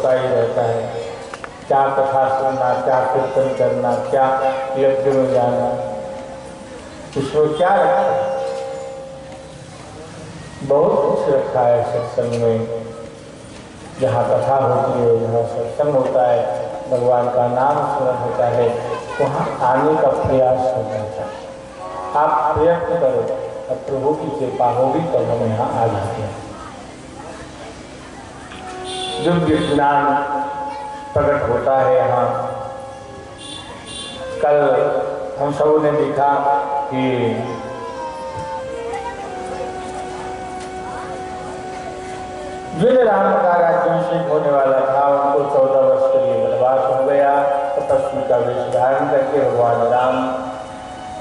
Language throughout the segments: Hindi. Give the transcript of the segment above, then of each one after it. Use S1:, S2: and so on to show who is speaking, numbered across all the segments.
S1: होता ही रहता है। क्या कथा सुनना, क्या कीर्तन करना, क्या यज्ञ में जाना, इसमें क्या रखा है? बहुत कुछ रखा है सत्संग में। जहाँ कथा होती है, जहाँ सत्संग होता है, भगवान का नाम स्मरण होता है, वहाँ आने का प्रयास होना चाहिए। आप प्रयत्न करो, अब प्रभु की कृपा होगी तब हम यहाँ आ जाते हैं। जो ज्ञान प्रकट होता है यहाँ, कल हम सबों ने देखा कि जिन राम का राज्याभिषेक होने वाला था, उनको 14 वर्ष के लिए वनवास हो गया। तपस्वी का वेश धारण करके भगवान राम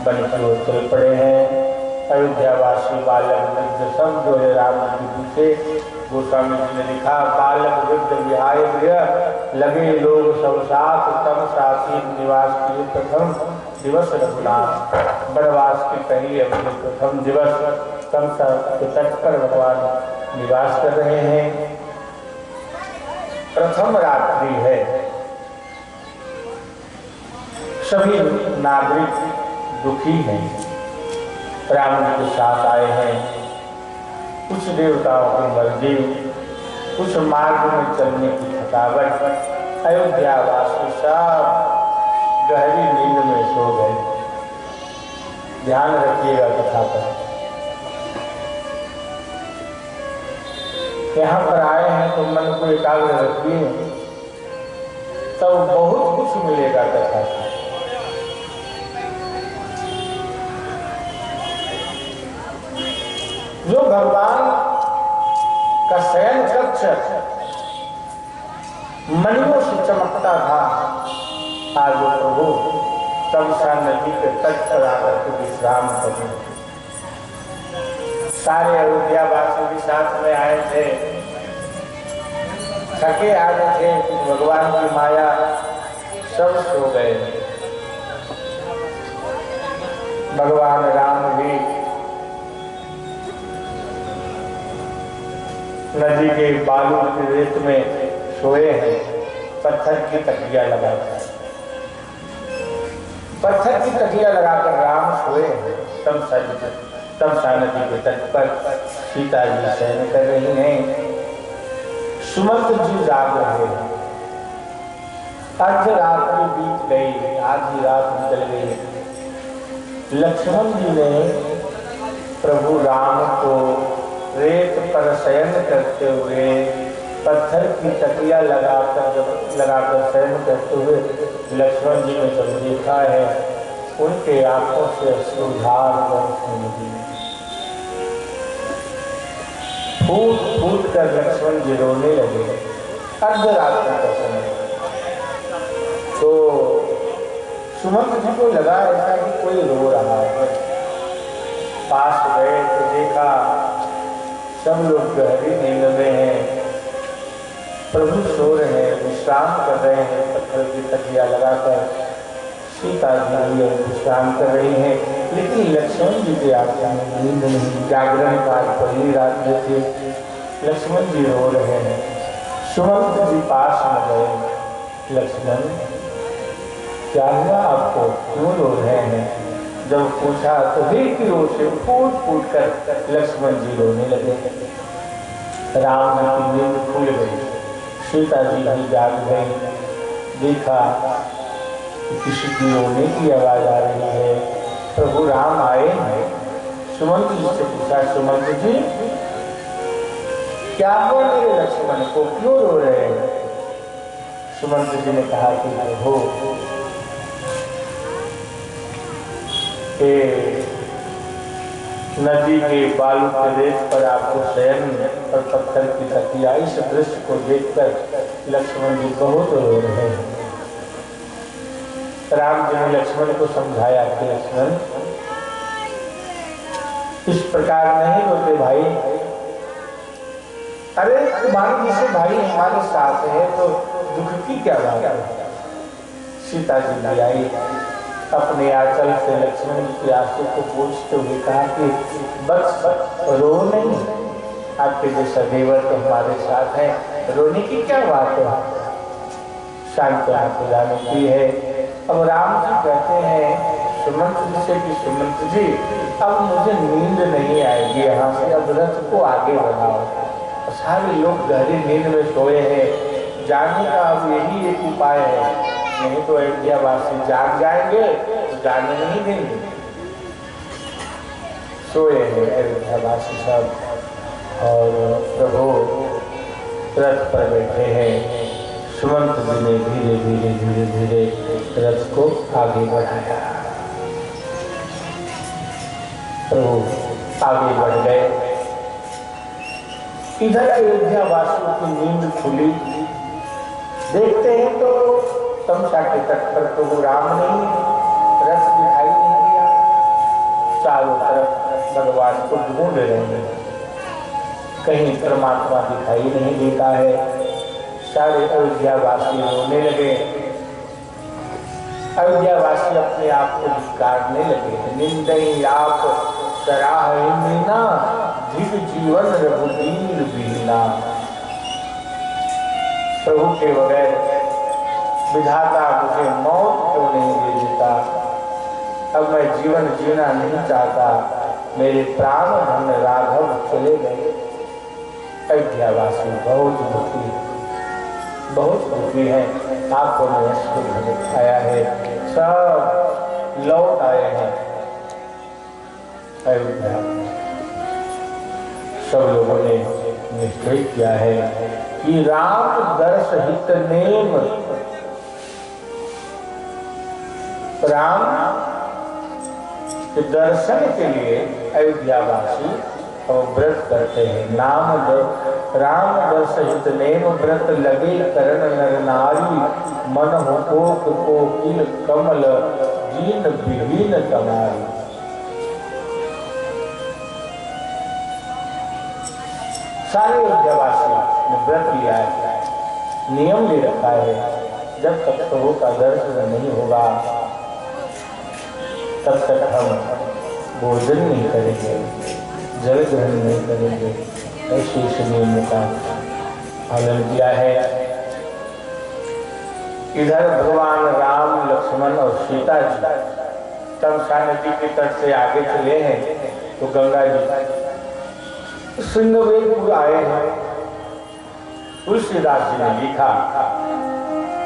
S1: वन की ओर चल पड़े हैं। अयोध्यावासी बालक वृद्ध सब जो है राम जी के पीछे। गोस्वामी जी ने लिखा, बालक वृद्ध विहाय गृह लगे लोग सब साथ, तम साथी निवास किए प्रथम दिवस रघुनाथ। वनवास की पहली अपनी प्रथम दिवस तमसा के तट पर भगवान निवास कर रहे हैं। प्रथम रात्रि है। सभी नागरिक दुखी हैं, राम जी के साथ आए हैं। कुछ देवताओं की मर्जी, कुछ मार्ग में चलने की थकावट। अयोध्यावासी सब गहरी नींद में सो गए। ध्यान रखिएगा कथा पर। यहाँ पर आए हैं तो मन को एकाग्र रखिए, तब बहुत कुछ मिलेगा कथा से। जो भगवान का शयन कक्ष मणियों से चमकता था, आज वो प्रभु तमसा नदी के तट पर आकर के विश्राम कर रहे थे। सारे अयोध्यावासी भी साथ में आए थे, थके आए थे, भगवान की माया, सब सो गए। भगवान राम भी नदी के बालू के रेत में सोए हैं, पत्थर की तकिया लगाकर। पत्थर की तकिया लगाकर राम सोए हैं। तमसा नदी के तट पर सीता जी शयन कर रही हैं, सुमंत जी जाग रहे हैं। अर्धरात्रि बीत गई, आधी रात निकल गई। लक्ष्मण जी ने प्रभु राम को रेत पर शयन करते हुए, पत्थर की तकिया लगाकर शयन करते हुए लक्ष्मण जी ने जब देखा है, उनके आंखों से अश्रुधार बरसने लगी। फूट फूट कर लक्ष्मण जी रोने लगे। अर्धरात्रि का समय तो सुमंत जी को लगा ऐसा कि कोई रो रहा है। पास गए तो देखा सब लोग गहरी नींद में हैं, प्रभु सो रहे हैं, विश्राम कर रहे हैं। पत्थर की तकिया लगाकर सीता जी विश्राम कर रही हैं, लेकिन लक्ष्मण जी के आंखों में नींद नहीं। जागरण का पहली रात थी, लक्ष्मण जी रो रहे हैं। सुमंत जी पास में गए, लक्ष्मण क्या हुआ आपको, क्यों रो रहे हैं? जब पूछा तो एक ही रोज से फूट फूट कर लक्ष्मण जी रोने लगे। राम जी की नींद खुल गई, सीता जी भी जाग गई। देखा कि किसी की रोने की आवाज आ रही है, प्रभु राम आए हैं। सुमंत जी से पूछा, सुमंत जी क्या हुआ मेरे लक्ष्मण को, क्यों रो रहे हैं? सुमंत जी ने कहा कि प्रभु नदी के बालू के रेत पर आपको शयन पर पत्थर की तकिया, इस दृश्य को देखकर लक्ष्मण जी बहुत रो रहे हैं। राम जी ने लक्ष्मण को समझाया कि लक्ष्मण इस प्रकार नहीं रोते भाई। अरे तुम्हारे जैसे भाई हमारे साथ है तो दुख की क्या बात है। सीता जी ले आई, अपने आंचल से लक्ष्मण जी के आंसू को पोंछते हुए कहा कि बस रो नहीं, आपके जैसा देवर तो हमारे साथ है, रोने की क्या बात है, शांत आंखें लाने की है। अब राम जी कहते हैं सुमंत जी से कि सुमंत जी अब मुझे नींद नहीं आएगी, यहाँ से अब रथ को आगे बढ़ाओ। सारे लोग गहरी नींद में सोए हैं, जाने का अब यही एक उपाय है, नहीं तो अयोध्या वासी जाग जाएंगे तो जाने नहीं देंगे। सोए हैं अयोध्या वासी सब, और प्रभु रथ पर बैठे हैं। सुमंत जी ने धीरे धीरे धीरे धीरे रथ को आगे बढ़ाया। प्रभु आगे बढ़ गए। इधर अयोध्या वासियों की नींद खुली, देखते हैं तो तमसा के तट पर प्रभु राम नहीं, रथ दिखाई नहीं दिया। चारों तरफ भगवान को ढूंढ रहे हैं, कहीं परमात्मा दिखाई नहीं देता है। सारे अयोध्या वासी रोने लगे, अयोध्या वासी अपने आप को धिक्कारने लगे। निंदई आप सराहनीना जीव जीवन रघुवीर बीना। प्रभु के बगैर विधाता मुझे मौत क्यों नहीं दे देता, अब मैं जीवन जीना नहीं चाहता, मेरे प्राण धन राघव चले गए। अयोध्यावासी बहुत दुखी, बहुत दुखी है, आंखों में अश्रु आया है, सब लौट आए हैं अयोध्या। सब लोगों ने निश्चय किया है कि राम दर्श हित नेम, राम के दर्शन के लिए अयोध्यावासी और व्रत करते हैं। राम दर्श हित नेम व्रत लगे करण नर नारी, मन हो कोकिल कमल जीन विहीन कमारी। सारे अयोध्यावासी ने व्रत लिया है, नियम ले रखा है, जब तक प्रभु का दर्शन नहीं होगा तब तक हम भोजन नहीं करेंगे, जल ग्रहण नहीं करेंगे। ऐसे इस नियम का पालन किया है। इधर भगवान राम, लक्ष्मण और सीता जी तमसा नदी के तट से आगे चले हैं तो गंगा जी सिंहवेदपुर आए हैं। तुलसीदास जी ने लिखा,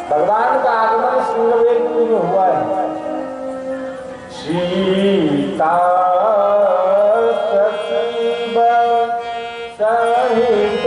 S1: भगवान का आगमन सिंहवेदपुर में हुआ है। सीता सचिव सहित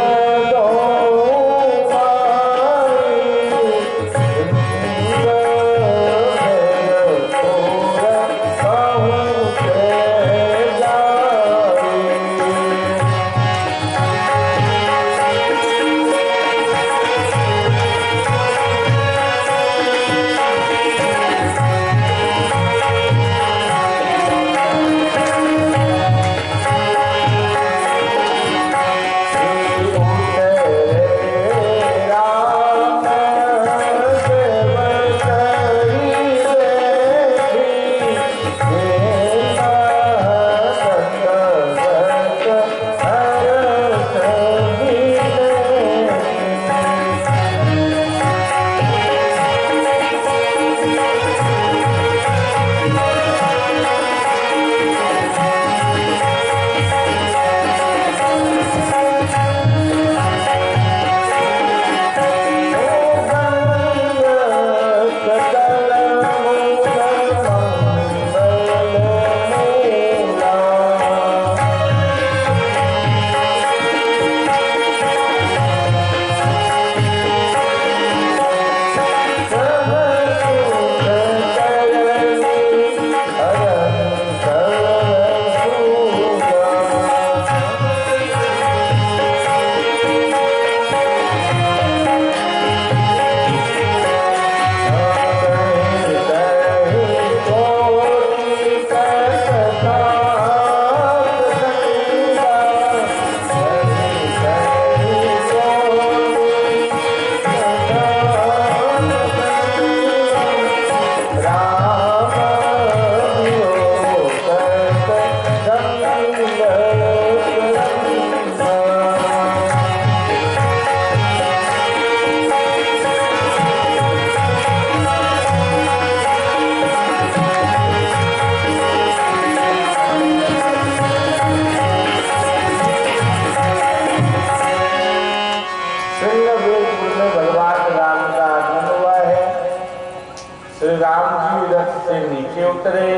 S1: श्री राम जी रथ से नीचे उतरे,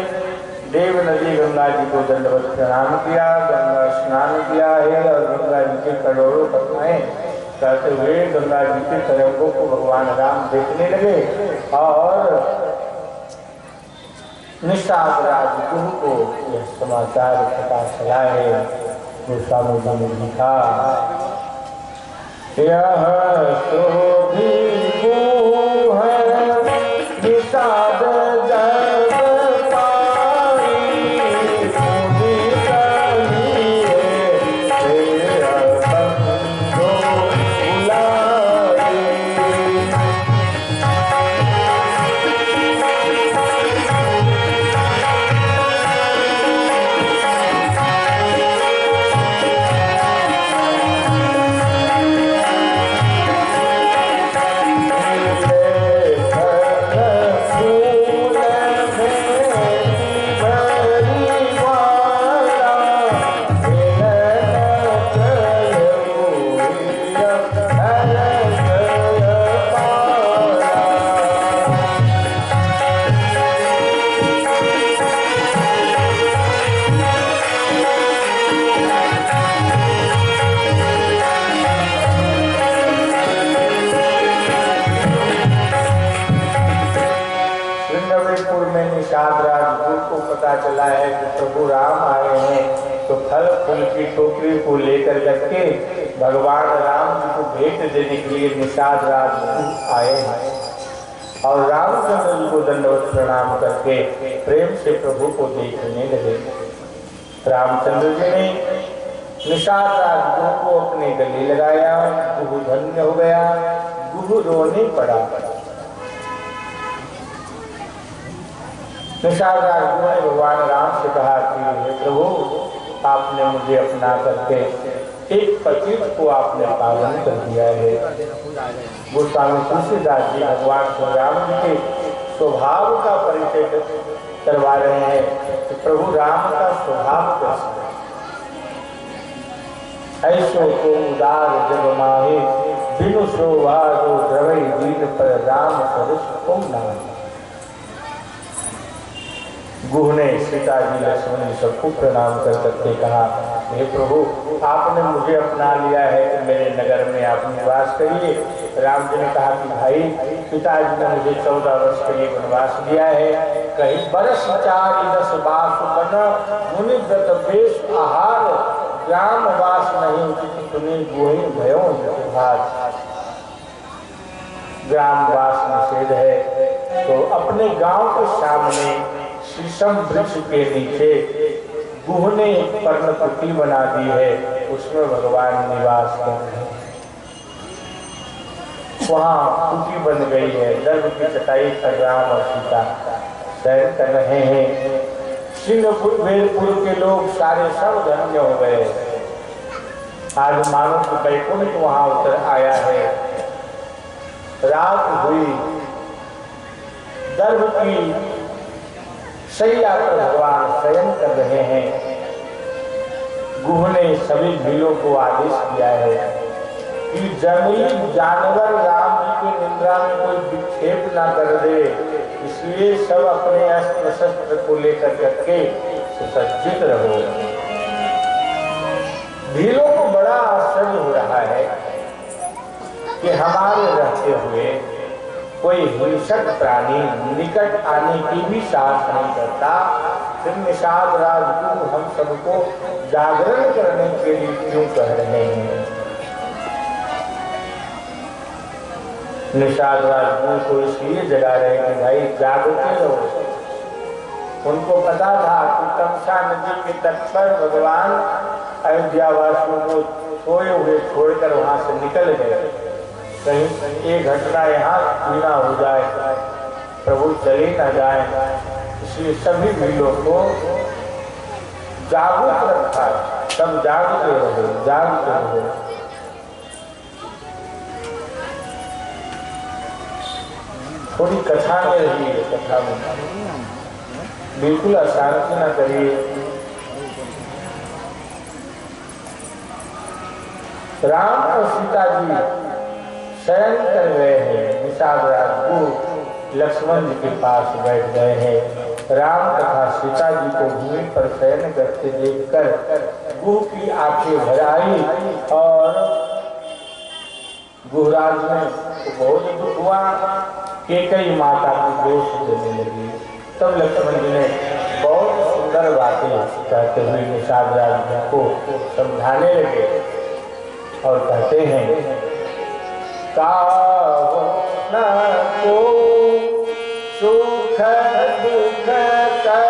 S1: देव नदी गंगा जी को दंडवत प्रणाम किया, गंगा स्नान किया है और गंगा जी के करोड़ों कथाएं करते हुए गंगा जी के तरंगों को भगवान राम देखने लगे और निषाद राजगुरु को यह समाचार पता चला है। गोस्वामी जी ने लिखा, यह तो भी है निषाद चला है कि प्रभु राम आए हैं, तो फल फूल की टोकरी को लेकर के भगवान राम जी को भेंट देने के लिए निषाद राज आए हैं और रामचंद्र जी को दंडवत प्रणाम करके प्रेम से प्रभु को देखने लगे। रामचंद्र जी ने निषाद राज को अपने गले लगाया, गुरु धन्य हो गया, गुरु रोने पड़ा। निषाद राजगुरु ने भगवान राम से कहा कि हे प्रभु, आपने मुझे अपना करके एक पतित को आपने पावन कर दिया है। गोस्वामी तुलसीदास जी भगवान श्री राम जी के स्वभाव का परिचय करवा रहे हैं कि प्रभु राम का स्वभाव कैसा है। ऐसो को उदार जग माहे, बिनु शोभा जो द्रवई दीन पर राम सरस को नाम। गुरु ने सीता जी लक्ष्मण जी सबको प्रणाम कर करके कहा, हे प्रभु, आपने मुझे अपना लिया है कि मेरे नगर में आप निवास करिए। राम जी ने कहा कि भाई, पिताजी ने मुझे 14 वर्ष के लिए वनवास दिया है, कहीं बरस 4 बास बना मुनि व्रत वेश आहार, ग्राम वास नहीं उचित सुनी गोही भयो भाज। ग्राम वास निषेध है, तो अपने गांव के सामने शीशम वृक्ष के नीचे गुह ने पर्णकुटी बना दी है, उसमें भगवान निवास कर रहे हैं। वहाँ कुटी बन गई है, दर्भ की चटाई पर राम और सीता शयन कर रहे हैं। सिंहपुर वेदपुर के लोग सारे सब धन्य हो गए। आज मानो कि वैकुंठ वहाँ उतर आया है। रात हुई, दर्भ की शैया पर भगवान शयन कर रहे हैं। गुह ने सभी भीलों को आदेश दिया है कि जंगली जानवर राम जी की निंद्रा में कोई विक्षेप ना कर दे, इसलिए सब अपने अस्त्र शस्त्र को लेकर करके सुसज्जित रहो। भीलों को बड़ा आश्चर्य हो रहा है कि हमारे रहते हुए कोई हिंसक प्राणी निकट आने की भी साहस नहीं करता, फिर निषाद राजगुरु हम सबको जागरण करने के लिए क्यों कह रहे हैं। निषाद राजगुरु को इसलिए जगा रहे हैं कि भाई जागते रहो। उनको पता था कि तमसा नदी के तट पर भगवान अयोध्या वासियों को सोए हुए छोड़कर वहां से निकल गए। कहीं ये घटना यहाँ पूरा हो जाए, प्रभु चले न जाए, इसलिए सभी भीलों को जागरूक रखा। सब जागते रहो, जागते रहो। थोड़ी कथा में रहिए, कथा में बिल्कुल अशांति न करिए। राम और सीता जी शयन कर गए हैं। निषाद राजगुरु लक्ष्मण जी के पास बैठ गए हैं। राम तथा सीता जी को भूमि पर शयन करते देखकर गुह की आंखें भर आई और गुहराज में तो बहुत दुख हुआ। केकई माता को दोष देने लगी। तब लक्ष्मण जी ने बहुत सुंदर बातें कहते हुए निषाद राज को समझाने लगे और कहते हैं कावन को सुख दुख करता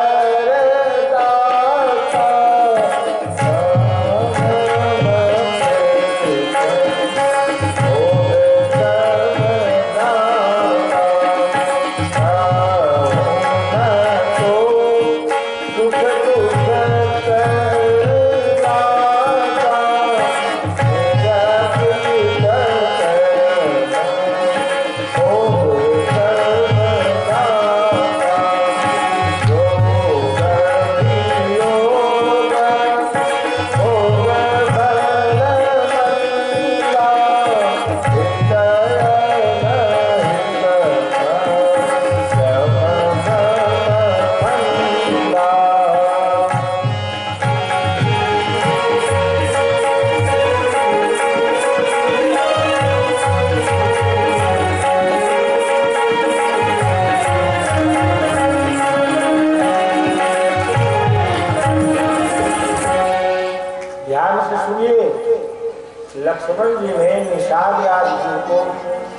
S1: लक्ष्मण जी ने निषाद आदि को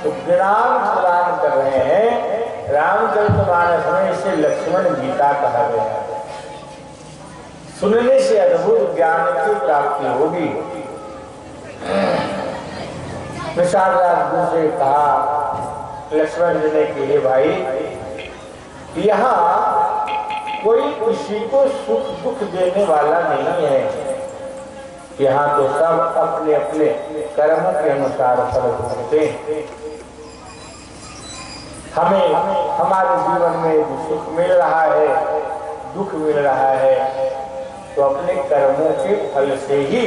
S1: सुज्ञान प्रदान कर रहे हैं। रामचरितमानस में इसे लक्ष्मण गीता कहा गया है। सुनने से अद्भुत ज्ञान की प्राप्ति होगी। निषाद आदि से कहा लक्ष्मण जी ने कि हे भाई यहाँ कोई किसी को सुख दुख देने वाला नहीं है। यहाँ तो सब अपने अपने कर्म के अनुसार फल भोगते हैं। हमें हमारे जीवन में सुख मिल रहा है, दुख मिल रहा है, तो अपने कर्मों के फल से ही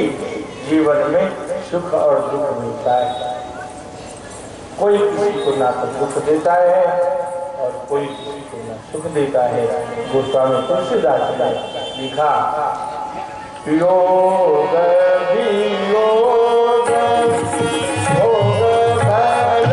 S1: जीवन में सुख और दुख मिलता है। कोई किसी को ना तो दुख देता है और कोई किसी को ना सुख देता है। गोस्वामी तुलसीदास ने लिखा योग वियोग भोग फल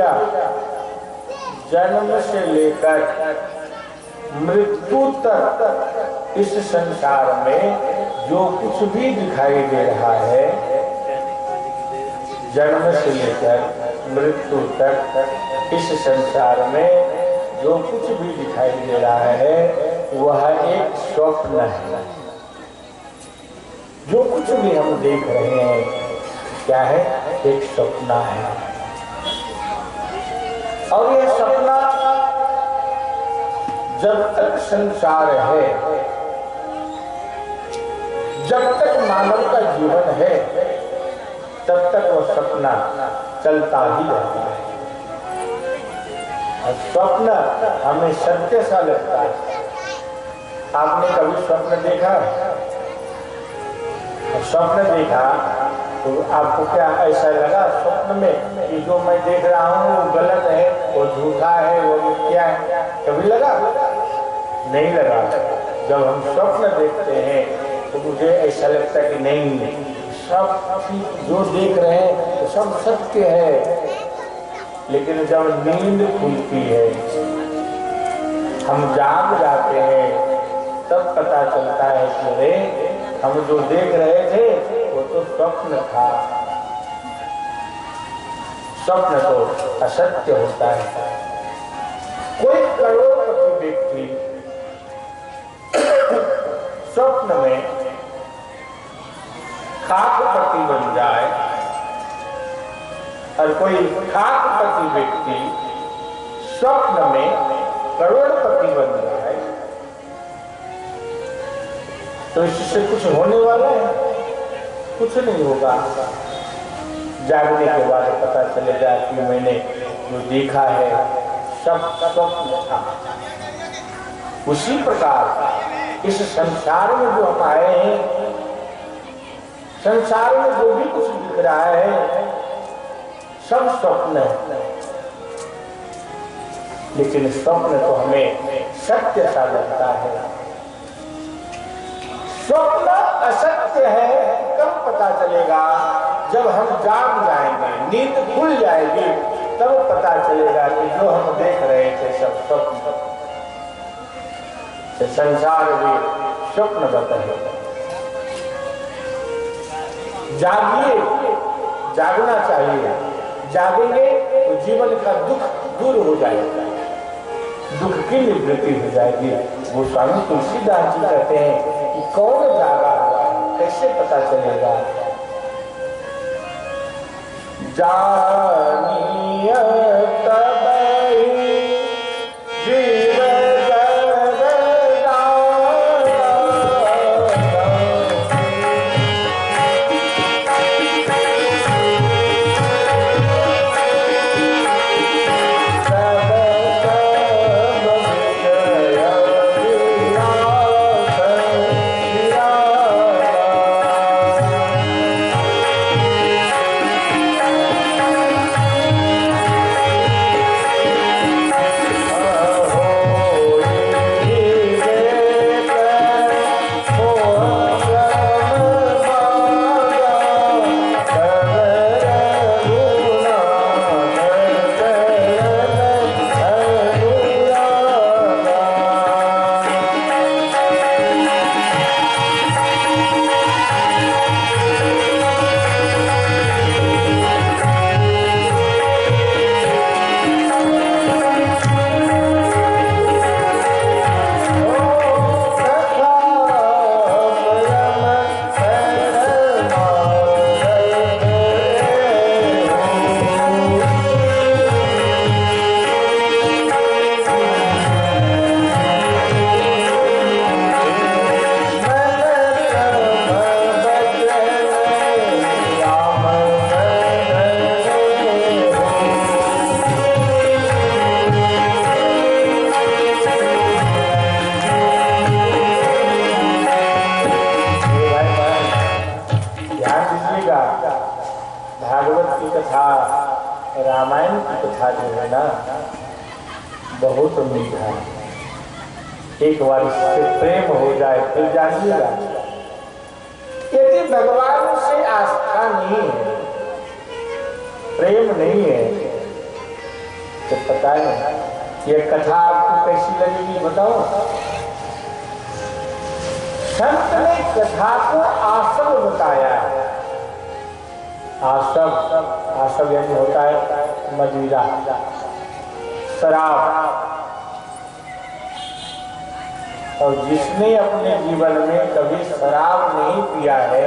S1: मंदा जन्म से लेकर मृत्यु तक इस संसार में जो कुछ भी दिखाई दे रहा है, जन्म से लेकर मृत्यु तक इस संसार में जो कुछ भी दिखाई दे रहा है वह एक स्वप्न है। जो कुछ भी हम देख रहे हैं क्या है? एक सपना है। और यह सपना जब तक संसार है, जब तक मानव का जीवन है, तब तक वो सपना चलता ही रहता है। स्वप्न हमें सत्य सा लगता है। आपने कभी स्वप्न देखा? स्वप्न देखा तो आपको क्या ऐसा लगा स्वप्न में कि जो मैं देख रहा हूँ वो गलत है, वो झूठा है, वो मिथ्या है? कभी लगा? नहीं लगा। जब हम स्वप्न देखते हैं तो मुझे ऐसा लगता है कि नहीं, सब जो देख रहे हैं तो सब सत्य है। लेकिन जब नींद खुलती है, हम जाग जाते हैं, तब पता चलता है कि अरे हम जो देख रहे थे वो तो स्वप्न था। स्वप्न तो असत्य होता है। कोई करोड़पति व्यक्ति स्वप्न में खाकपति बन जाए और कोई खाकपति व्यक्ति स्वप्न में करोड़पति बन जाए तो इससे कुछ होने वाला है? कुछ नहीं होगा। जागने के बाद पता चलेगा कि मैंने जो देखा है सब स्वप्न था। उसी प्रकार इस संसार में जो हम आए हैं, संसार में जो भी कुछ दिख रहा है सब स्वप्न है। लेकिन स्वप्न तो हमें सत्य सा लगता है। स्वप्न असत्य है कब पता चलेगा? जब हम जाग जाएंगे, नींद खुल जाएगी, तब पता चलेगा कि जो हम देख रहे थे सब स्वप्न। संसार भी स्वप्न है। जागिए, जागना चाहिए। जागेंगे तो जीवन का दुख दूर हो जाएगा, दुख की निवृत्ति हो जाएगी। गोस्वामी तुलसीदास जी कहते हैं कि कौन जागा हुआ है, कैसे पता चलेगा? जानिय तब रामायण की कथा जो है ना, बहुत मीठा है। एक बार इससे प्रेम हो जाए फिर जानिएगा। यदि भगवान से आस्था नहीं है, प्रेम नहीं है, तो पता है ये कथा आपको कैसी लगेगी बताओ। संत ने कथा को आसव बताया है। आसव यानी होता है मदिरा, शराब। और जिसने अपने जीवन में कभी शराब नहीं पिया है,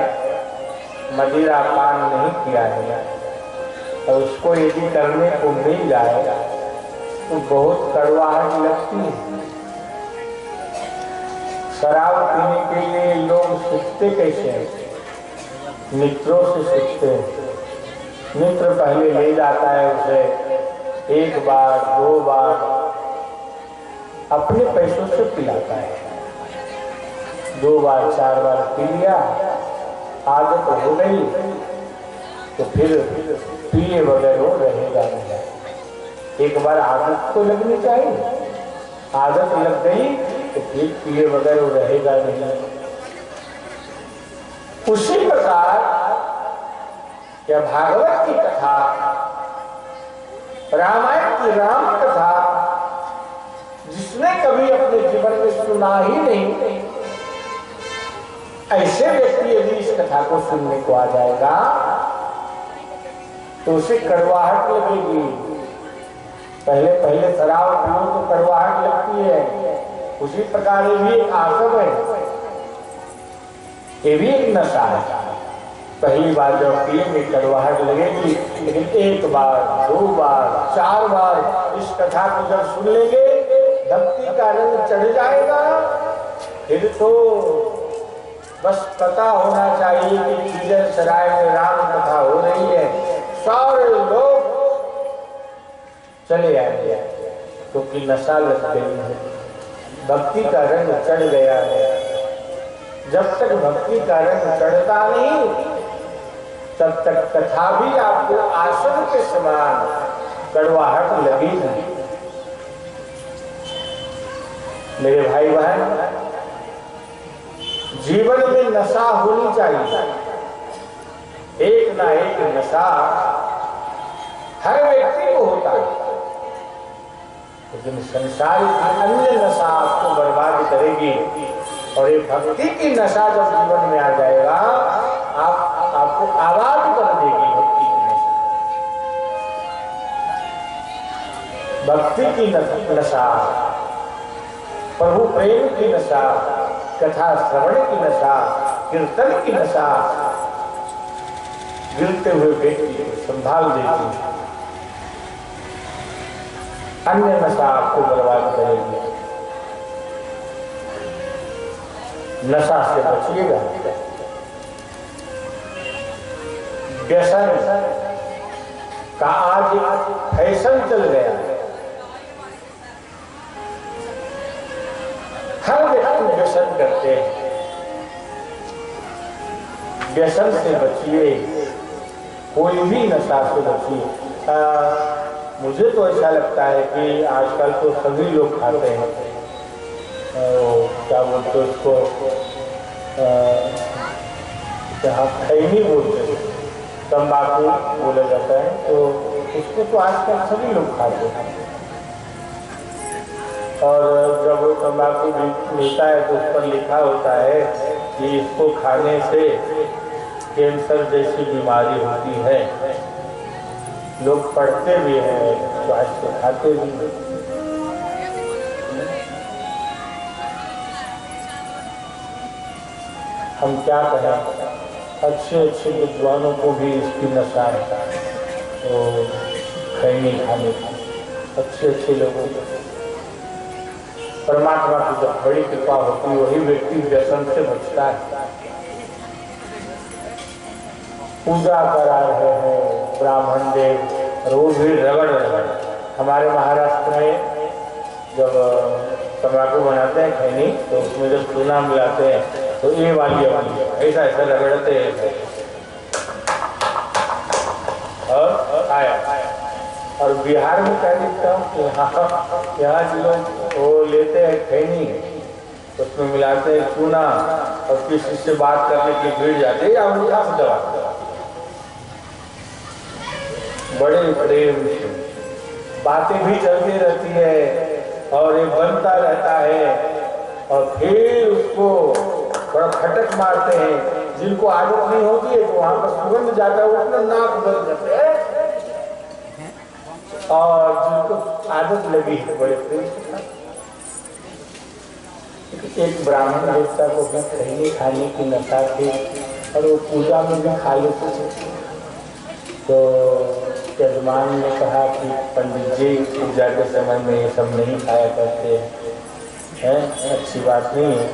S1: मदिरा पान नहीं किया है, और उसको यदि करने को मिल जाए तो बहुत कड़वाहट लगती है। शराब पीने के लिए लोग सीखते कैसे हैं? मित्रों से सीखते हैं। मित्र पहले ले जाता है उसे, एक बार दो बार अपने पैसों से पिलाता है, 2 बार 4 बार पी लिया, आदत हो गई तो फिर पिए बगैर वो रहेगा नहीं। एक बार आदत तो लगनी चाहिए, आदत लग गई तो फिर पिए बगैर वो रहेगा नहीं। उसी प्रकार क्या भागवत की कथा, रामायण की राम कथा जिसने कभी अपने जीवन में सुना ही नहीं, ऐसे व्यक्ति यदि इस कथा को सुनने को आ जाएगा तो उसे कड़वाहट लगेगी। पहले पहले शराब पियो तो कड़वाहट लगती है, उसी प्रकार ये भी एक आसव है, ये भी एक नशा है। पहली बार जब पिएंगे कड़वाहट लगेगी, लेकिन 1 बार 2 बार 4 बार इस कथा को जब सुन लेंगे, भक्ति का रंग चढ़ जाएगा। फिर तो बस पता होना चाहिए कि खिजर सराय में राम कथा हो रही है, सारे लोग चले आएंगे क्योंकि नशा लग गई है, भक्ति का रंग चढ़ गया है। जब तक भक्ति का रंग चढ़ता नहीं तब तक कथा भी आपको आसन के समान कड़वाहट लगी नहीं। मेरे भाई बहन, जीवन में नशा होनी चाहिए, एक ना एक नशा हर व्यक्ति को होता है, लेकिन संसार की अन्य नशा आपको बर्बाद करेगी। और ये भक्ति की नशा जब जीवन में आ जाएगा, आपको आबाद कर देगी। भक्ति की नशा, प्रभु प्रेम की नशा, कथा श्रवण की नशा, कीर्तन की नशा गिरते हुए व्यक्ति को संभाल देती है। अन्य नशा आपको बर्बाद करेगी। नशा से बचिएगा। व्यसन का आज फैशन चल गया, हर व्यक्ति व्यसन करते हैं। व्यसन से बचिए, कोई भी नशा से बचिए। मुझे तो ऐसा लगता है कि आजकल तो सभी लोग खाते हैं, क्या बोलते उसको, जहाँ खैनी बोलते हैं, तंबाकू बोला जाता है, तो उसको तो आजकल सभी लोग खाते हैं। और जब वो तंबाकू मिलता है तो उस पर लिखा होता है कि इसको खाने से कैंसर जैसी बीमारी होती है। लोग पढ़ते भी हैं, स्वास्थ्य खाते भी हैं। हम क्या कहें, अच्छे अच्छे विद्वानों को भी इसकी नशा है, तो खैनी खाने की, अच्छे अच्छे लोगों को। परमात्मा की जब बड़ी कृपा होती है, वही व्यक्ति व्यसन से बचता है। पूजा करा रहे हैं ब्राह्मण देव, और वो भी रगड़ रगड़। हमारे महाराष्ट्र में जब तंबाकू बनाते हैं खैनी, तो उसमें जब चूना मिलाते हैं तो ये वाली ऐसा ऐसा रगड़ते हैं और आया। और बिहार में क्या देखता हूँ कि यहाँ जो लोग वो लेते हैं खैनी, उसमें मिलाते हैं चूना और किसी से बात करने की भीड़ जाते हैं या उनका दवा, बड़े प्रेम से बातें भी चलती रहती है और ये बनता रहता है। और फिर उसको बड़ा खटक मारते हैं। जिनको आदत नहीं होती है तो वहां पर सुगंध जाता है, वो अपना नाक बंद करते हैं। और जिनको आदत लगी है बड़े प्रेम से। एक ब्राह्मण देवता को भी खैनी खाने की नशा थी और वो पूजा में भी खा लेते थे। तो यजमान ने कहा कि पंडित जी, पूजा के समय में ये सब नहीं खाया करते हैं, अच्छी बात नहीं है।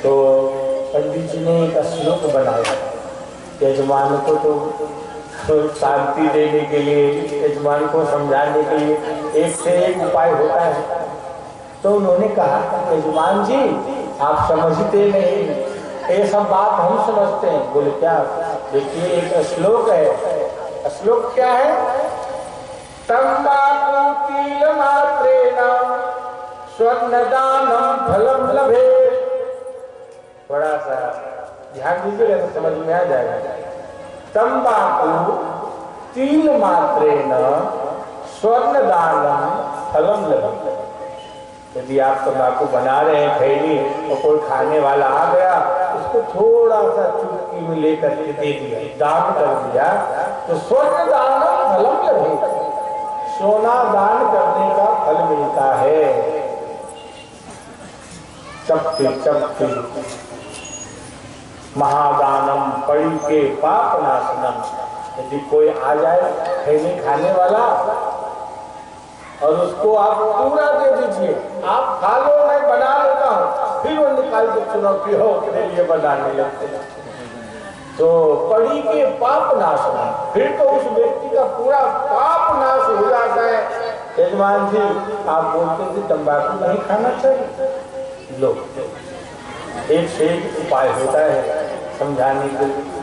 S1: तो पंडित जी ने एक श्लोक बनाया, यजमान को तो तो शांति देने के लिए, यजमान को समझाने के लिए एक से एक उपाय होता है। तो उन्होंने कहा, यजमान जी आप समझते नहीं, ये सब बात हम समझते हैं। बोले क्या? देखिए एक श्लोक है। श्लोक क्या है? तंबाकू तील मात्रेण स्वर्णदानम फलम लभे। थोड़ा सा ध्यान दीजिएगा तो समझ में आ जाएगा। तंबाकू तील मात्रेण स्वर्णदानम फलम लभे। यदि आप तंबाकू बना रहे हैं खैनी और कोई खाने वाला आ गया, उसको थोड़ा सा चुटकी में लेकर के दे दिया, दान कर दिया, तो स्वर्ण दान फलम लभे। सोना दान करने का फल मिलता है। चपटी चपटी महादानम पड़ी के पाप नाशनम। यदि कोई आ जाए खैनी खाने वाला और उसको आप पूरा दे दीजिए, आप खा लो, मैं बना लेता हूँ, फिर वो निकाल के चुनौती हो अपने लिए बनाने लगते हैं, तो पड़ी के पाप नाश होना, फिर तो उस व्यक्ति का पूरा पाप नाश हो जाता है। यजमान जी आप बोलते थे तंबाकू नहीं खाना चाहिए, लो एक से एक उपाय होता है समझाने के लिए।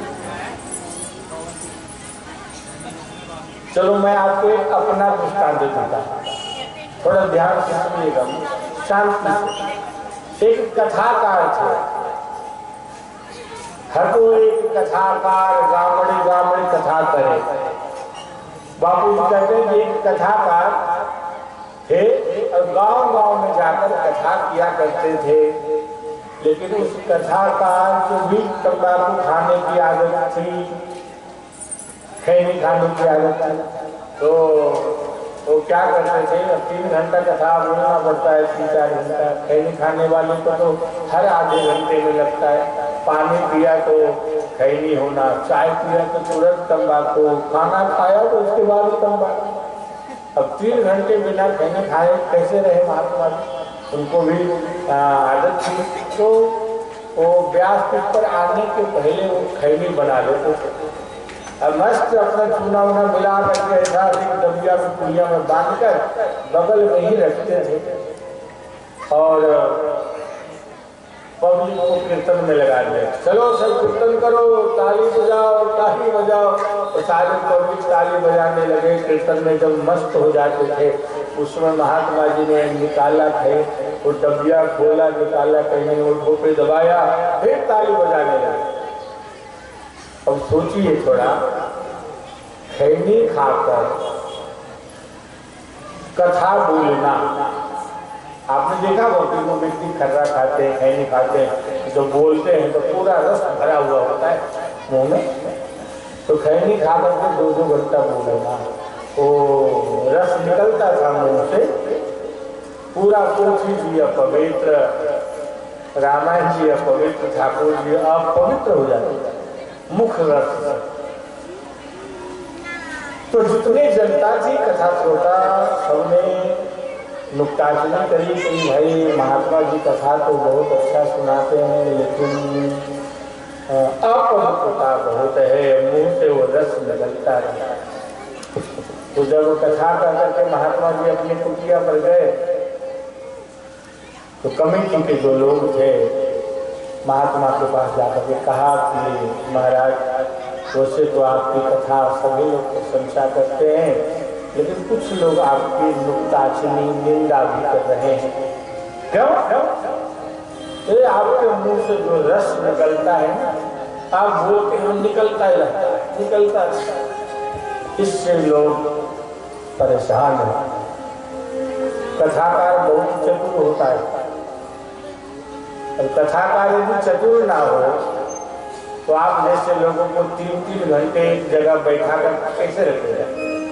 S1: चलो मैं आपको एक अपना दृष्टांत देता हूँ, थोड़ा ध्यान से सुनिएगा, शांति। एक कथाकार थे, हर कोई एक कथाकार गामड़ी गामड़ी कथा करे। बापू जी कहते हैं कि एक कथाकार थे और गांव गांव में जाकर कथा किया करते थे, लेकिन उस कथाकार को भी तंबाकू खाने की आदत थी, खैनी खाने की आदत थी। तो क्या करते थे, 3 घंटा कथा बोलना पड़ता है, 3-4 घंटा। खैनी खाने वाले को तो हर आधे घंटे में लगता है। पानी पिया तो खैनी होना, चाय पिया तो तुरंत तंबाकू, खाना खाया तो उसके बाद तंबाकू। अब 3 घंटे बिना खैनी खाए कैसे रहे महात्मा जी? उनको भी आदत थी। तो वो व्यास पर आने के पहले वो खैनी बना लेते थे, अब मस्त अपना चूना उना मिला करके ऐसा डबिया में पुलिया में बांध कर बगल में ही रखते थे और पब्लिक को कीर्तन में लगा दिया, चलो सब कीर्तन करो, ताली बजाओ, ताली बजाओ। तो सारे पब्लिक ताली बजाने लगे कीर्तन में, जब मस्त हो जाते थे उसमें महात्मा जी ने निकाला थे, वो डबिया खोला, निकाला, कहीं वो ठोपे दबाया, फिर ताली बजाने लगे। अब सोचिए थोड़ा, खैनी खाकर कथा बोलना, आपने देखा होगा वो व्यक्ति खर्रा खाते हैं, खैनी खाते हैं, जो बोलते हैं तो पूरा रस भरा हुआ होता है मुंह में, तो खैनी खा करके 2-2 घंटा बोलेगा, वो रस निकलता था मुंह से, पूरा पोथी जी अपवित्र, रामायण जी अपवित्र, ठाकुर जी अपवित्र हो जाते मुख रस। तो जितने जनता थी कथा श्रोता, सबने नुक्ताचना करी कि भाई महात्मा जी कथा तो बहुत अच्छा सुनाते हैं, लेकिन अपवित्रता बहुत है, मुंह से वो रस निकलता रहता है। तो जब कथा कर करके महात्मा जी अपनी कुटिया पर गए, तो कमेटी के जो लोग थे महात्मा के पास जाकर के कहा कि महाराज, वैसे तो आपकी कथा सभी लोग प्रशंसा करते हैं, लेकिन कुछ लोग आपकी नुक्ताचनी निंदा भी कर रहे हैं। क्यों? ये आपके मुंह से जो रस निकलता है ना, आप बोलते हैं निकलता ही रहता है, निकलता है, इससे लोग परेशान हैं। कथाकार बहुत चतुर होता है, और कथाकार यदि चतुर ना हो तो आप जैसे लोगों को 3-3 घंटे एक जगह बैठा कर कैसे रखेगा?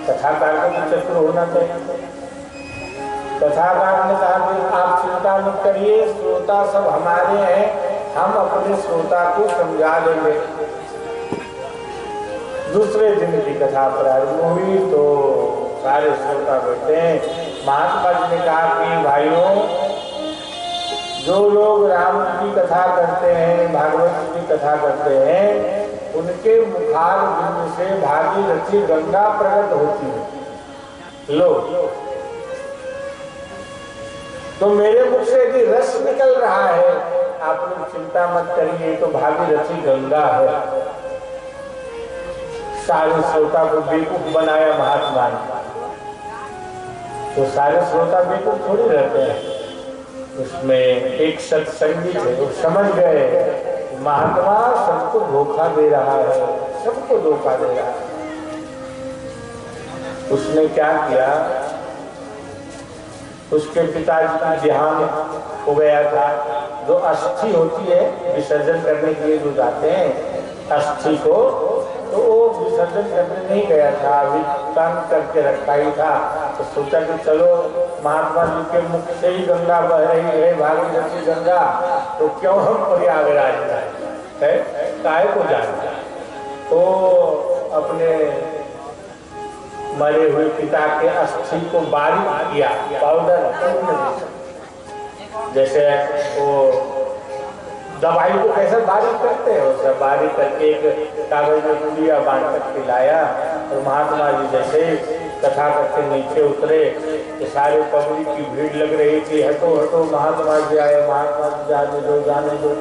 S1: कथाकार को भी चतुर होना चाहिए। कथाकार ने कहा कि आप चिंता मत करिए, श्रोता सब हमारे हैं, हम अपने श्रोता को समझा देंगे। दूसरे दिन की कथा प्रारंभ हुई तो सारे श्रोता बैठे हैं। महात्मा जी ने कहा कि भाइयों, जो लोग राम की कथा करते हैं, भागवत की कथा करते हैं, उनके मुखार बिंद से भागीरथी गंगा प्रकट होती है। लो, तो मेरे मुख से यदि रस निकल रहा है, आप लोग चिंता मत करिए, तो भागीरथी गंगा है। सारे श्रोता को बेवकूफ बनाया महात्मा ने, तो सारे श्रोता बेवकूफ थोड़ी रहते हैं। उसमें एक सत्संगी थे, वो समझ गए महात्मा सबको धोखा दे रहा है, सबको धोखा दे रहा है। उसने क्या किया, उसके पिताजी का देहांत हो गया था। जो अस्थि होती है विसर्जन करने के लिए जो जाते हैं अस्थि को, तो वो विसर्जन करने नहीं गया था, अभी तंग करके रखा ही था। तो सोचा कि चलो महात्मा जी के मुख से ही गंगा बह रही है, भागीरथी गंगा, तो क्यों हम प्रयागराज जाए, काहे को जाए। तो अपने मरे हुए पिता के अस्थि को बारीक किया, पाउडर, जैसे वो दवाई को कैसे बारीक करते हैं, उसे बारीक करके एक कागज में पुड़िया बांध करके लाया। और महात्मा जी जैसे कथा करके नीचे उतरे, तो सारे पब्लिक की भीड़ लग रही थी, हटो हटो महात्मा जी आए, महात्मा जी जाने दो जाने दो।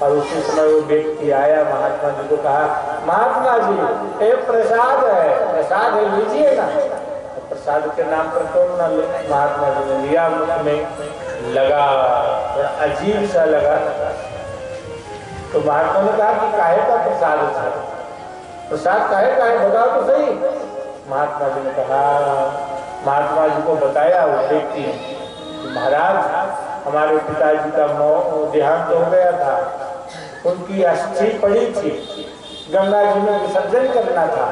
S1: और उसी समय वो व्यक्ति आया, महात्मा जी को कहा, महात्मा जी एक प्रसाद है, प्रसाद है लीजिए ना। तो प्रसाद के नाम पर कौन ना ले, महात्मा जी ने लिया, मुख में लगा, थोड़ा अजीब सा लगा। तो महात्मा ने कहा कि काहे का प्रसाद है, प्रसाद काहे का है, बताओ तो सही। महात्मा जी ने कहा, महात्मा जी को बताया वो व्यक्ति कि महाराज हमारे पिताजी का देहांत हो गया था, उनकी अस्थि पड़ी थी, गंगा जी में विसर्जन करना था।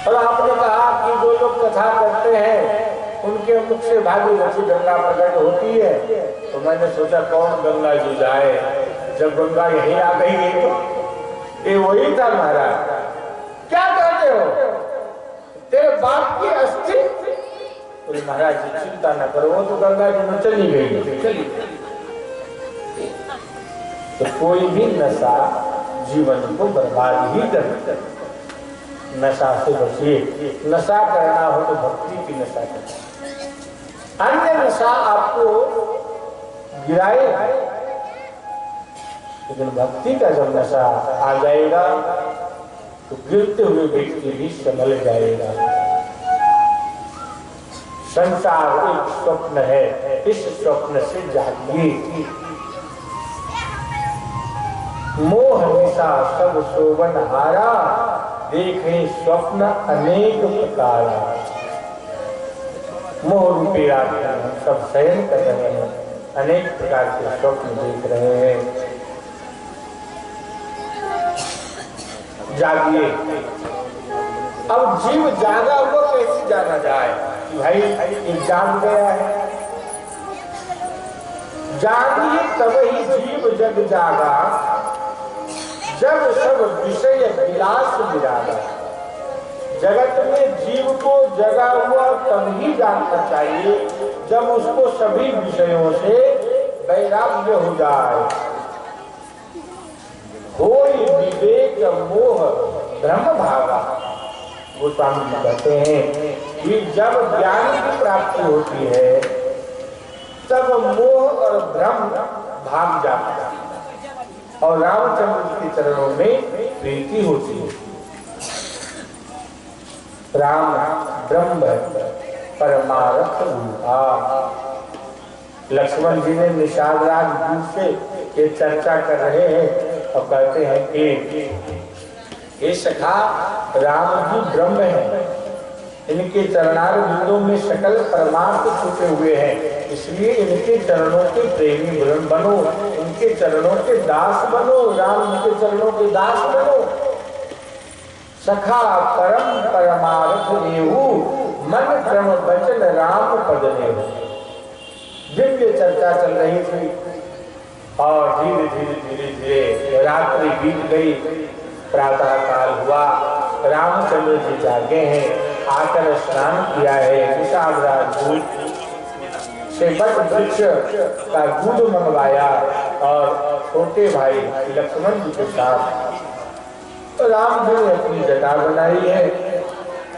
S1: और आपने कहा कि जो लोग कथा करते हैं उनके मुख से भागीरथी गंगा प्रकट होती है, तो मैंने सोचा कौन गंगा जी जाए, जब गंगा यही आ गई है तो ये वही था महाराज। क्या कहते हो, तेरे बाप की अस्थि? बोले महाराज जी चिंता न करो, वो तो गंगा जी में चली गई, चली। तो कोई भी नशा जीवन को बर्बाद ही कर, नशा से बचिए। नशा करना हो तो भक्ति की नशा करना, अन्य नशा आपको गिराए, लेकिन भक्ति का जब नशा आ जाएगा तो गिरते हुए व्यक्ति भी संभल जाएगा। संसार एक स्वप्न है, इस स्वप्न से जागिए। मोह निशा सब शोभन हारा, देखे स्वप्न अनेक प्रकार। मोह रूपी रात में हम सब शयन कर रहे हैं, अनेक प्रकार के स्वप्न देख रहे हैं। जागिए। अब जीव जागा हुआ कैसे जाना जाए कि भाई ये जाग गया है? जागिए तब ही जीव जग जागा, जब सब विषय विलास विरागा। जगत में जीव को जगा हुआ तब ही जानना चाहिए जब उसको सभी विषयों से वैराग्य हो जाए। कोई विवेक मोह ब्रह्म भागा। गोस्वामी जी कहते हैं कि जब ज्ञान की प्राप्ति होती है तब मोह और भ्रम भाग जाता है और रामचंद्र के चरणों में प्रीति होती है। राम ब्रह्म परमार्थ रूपा। लक्ष्मण जी ने निषाद राज जी से ये चर्चा कर रहे हैं और कहते हैं कि ये सखा राम जी ब्रह्म है, इनके चरणार बिंदों में सकल परमार्थ छुपे हुए हैं, इसलिए इनके चरणों के प्रेमी बनो, उनके चरणों के दास बनो, राम जी के चरणों के दास बनो। सखा परम परमार्थ लेहु, मन क्रम वचन राम पद लेहु। दिव्य चर्चा चल रही थी और धीरे धीरे धीरे धीरे रात्रि बीत गई, प्रातः काल हुआ, रामचंद्र जी जागे हैं, आकर स्नान किया है, निषाद राज से बट वृक्ष का दूध मंगवाया और छोटे भाई लक्ष्मण जी के साथ तो राम जी ने अपनी जटा बनाई है।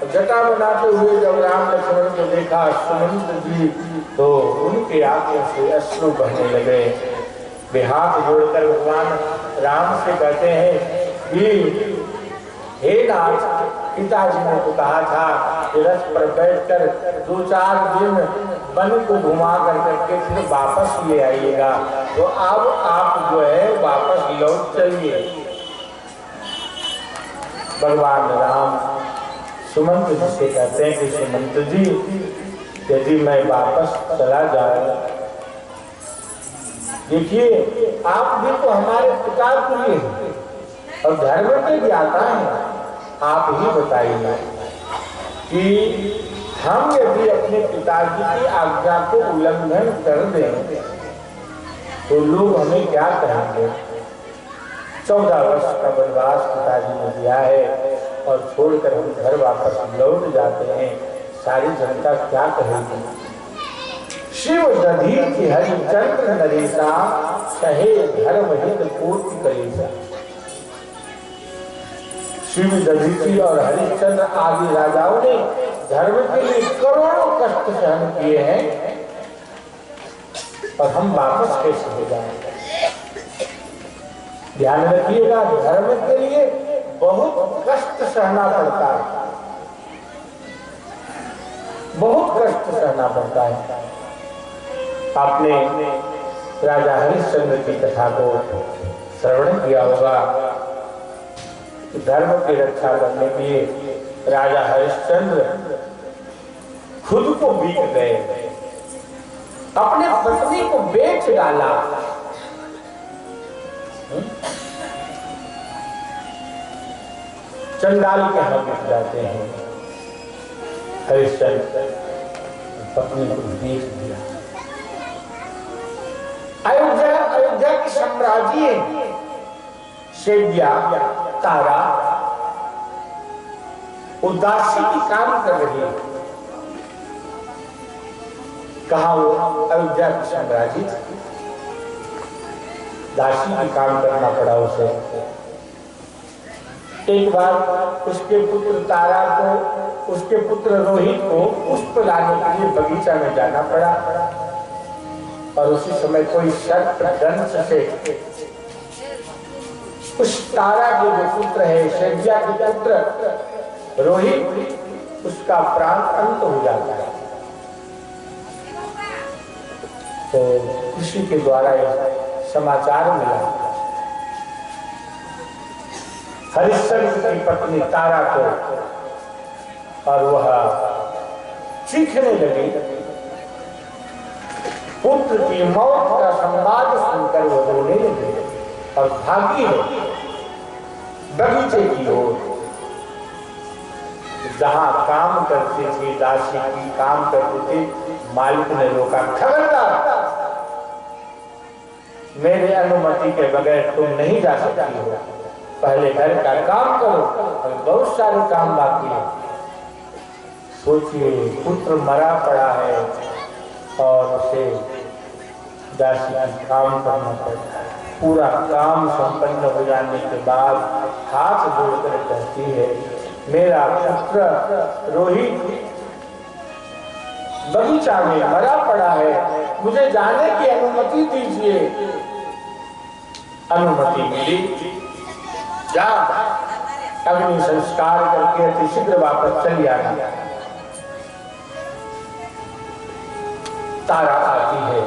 S1: जटा बनाते हुए जब राम लक्ष्मण को देखा सुमंत जी, तो उनके आंखों से अश्रु बहने लगे। वे हाथ जोड़कर भगवान राम से कहते हैं कि हे नाथ, पिताजी ने तो कहा था कि रथ पर बैठकर 2-4 दिन वन को घुमा करके फिर वापस ले आइएगा, तो अब आप जो है वापस लौट चलिए। भगवान राम सुमंत जी से कहते हैं कि सुमंत जी, यदि मैं वापस चला जाऊं, देखिए आप भी तो हमारे पिता तुल्य हैं और धर्म के ज्ञाता हैं। आप ही बताइए कि हम यदि अपने पिताजी की आज्ञा को उल्लंघन कर दें तो लोग हमें क्या कहेंगे। 14 वर्ष का वनवास पिताजी ने दिया है और छोड़कर हम घर वापस लौट जाते हैं, सारी जनता क्या कहेगी। शिव दधीचि हरिचंद्र नरेशा, सहे धर्म हित पूर्ति करेशा। शिव दधीचि और हरिश्चंद्र आदि राजाओं ने धर्म के लिए करोड़ों कष्ट सहन किए हैं, और हम वापस कैसे हो जाएंगे। ध्यान रखिएगा, धर्म के लिए बहुत कष्ट सहना पड़ता है, बहुत कष्ट सहना पड़ता है। आपने राजा हरिश्चंद्र की कथा को श्रवण किया होगा। धर्म की रक्षा करने के लिए राजा हरिश्चंद्र खुद को बीत गए, अपने पत्नी को बेच डाला। चंडाल के हाथ बिक जाते हैं। हरिश्चंद्र पत्नी को बेच दिया। अयोध्या की साम्राज्य सेव्या तारा उदासी की काम कर रही है। कहा वो अयोध्या की साम्राज्य दासी की काम करना पड़ा उसे। एक बार उसके पुत्र तारा को, उसके पुत्र रोहित को पुष्प लाने के लिए बगीचा में जाना पड़ा, और उसी समय कोई सर्प दंश से उस तारा के जो पुत्र है, शैव्या के पुत्र रोहित, उसका प्राण अंत हो जाता है। तो किसी के द्वारा समाचार मिला। हरिश्चंद्र की पत्नी तारा को, और वह चीखने लगी। पुत्र की मौत का संवाद सुनकर वो रोने लगी और भागी है बगीचे की ओर, जहां काम करती थी दासी की, काम करती थी। मालिक ने रोका, खबरदार, मेरे अनुमति के बगैर तुम नहीं जा सकती हो, पहले घर का काम करो, और बहुत सारे काम बाकी है। सोचिए, पुत्र मरा पड़ा है और उसे दासी का काम करना पड़ता है। पूरा काम संपन्न हो जाने के बाद हाथ जोड़कर कहती है, मेरा पुत्र रोहित बगीचा में मरा पड़ा है, मुझे जाने की अनुमति दीजिए। अनुमति मिली, जा अग्नि संस्कार करके अतिशीघ्र वापस चली आना। तारा आती है,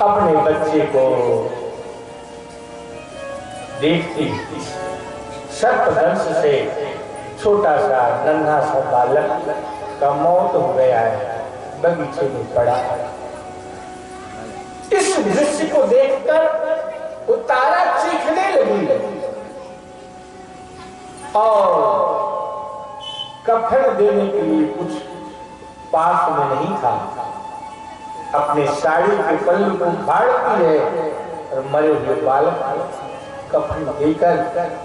S1: अपने बच्चे को देखती, सर्पदंश से छोटा सा नन्हा सा बालक का मौत हो गया है, बगीचे में पड़ा है। इस दृश्य को देखकर वो तारा चीखने लगी, और कफन देने के लिए कुछ पास में नहीं था। अपने साड़ी के पल्लू को फाड़ती है और मरे हुए बालक कफन देकर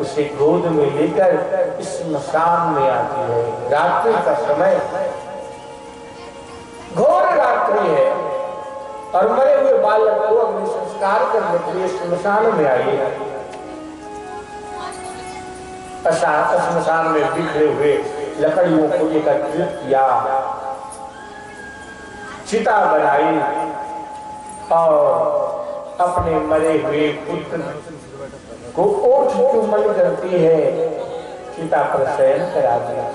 S1: उसे गोद में लेकर इस स्मशान में आती है। रात्रि का समय, घोर रात्रि है, और मरे हुए बालक को अग्नि संस्कार करने के लिए श्मशान में आई। श्मशान में बिखरे हुए लकड़ियों को एकत्रित किया, चिता बनाई और अपने मरे हुए पुत्र को ओठ चुम्बन करती है, चिता पर शयन करा दिया।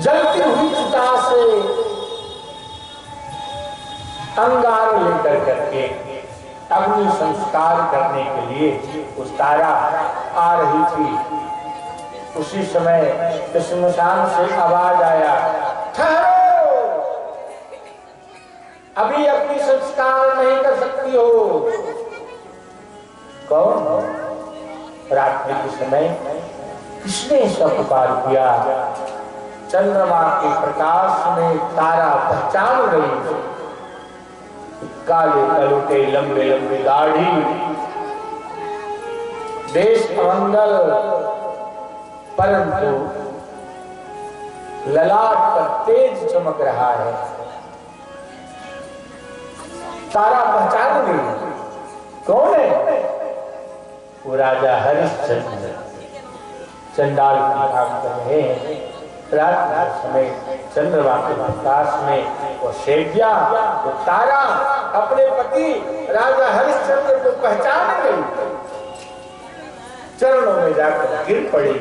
S1: जलती हुई चिता से अंगार लेकर करके अग्नि संस्कार करने के लिए उस तारा आ रही थी। उसी समय श्मशान से आवाज आया, ठहरो, अभी अग्नि संस्कार नहीं कर सकती हो। कौन? रात्रि के समय किसने सब पुकार किया? चंद्रमा के प्रकाश में तारा पहचान गई। काले कलोटे, लंबे लंबे दाढ़ी, देश अमंगल, परंतु ललाट पर तेज चमक रहा है। तारा पहचान गई। कौन है? वो राजा हरिश्चंद्र चंडाल की काम कर रहे हैं। रात समय चंद्रमा के प्रकाश में वो सेव्या, वो तारा अपने पति राजा हरिश्चंद्र को पहचान गई। चरणों में जाकर गिर पड़ी,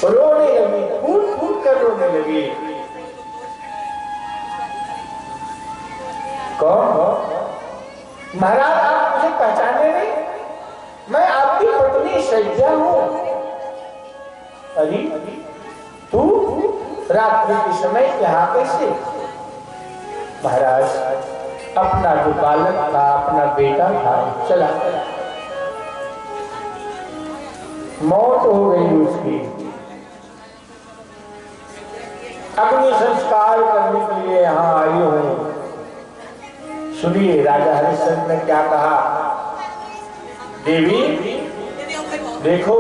S1: रोने लगी, फूट फूट कर रोने लगी। कौन? महाराज, आप मुझे पहचाने नहीं? मैं आपकी पत्नी सेव्या हूँ। अरे तू रात्रि के समय यहाँ कैसे? महाराज, अपना जो बालक था, अपना बेटा था, चला गया, मौत हो गई उसकी। अग्नि संस्कार करने के लिए यहाँ आई हूँ। सुनिए राजा हरिश्चंद्र ने क्या कहा। देवी देखो,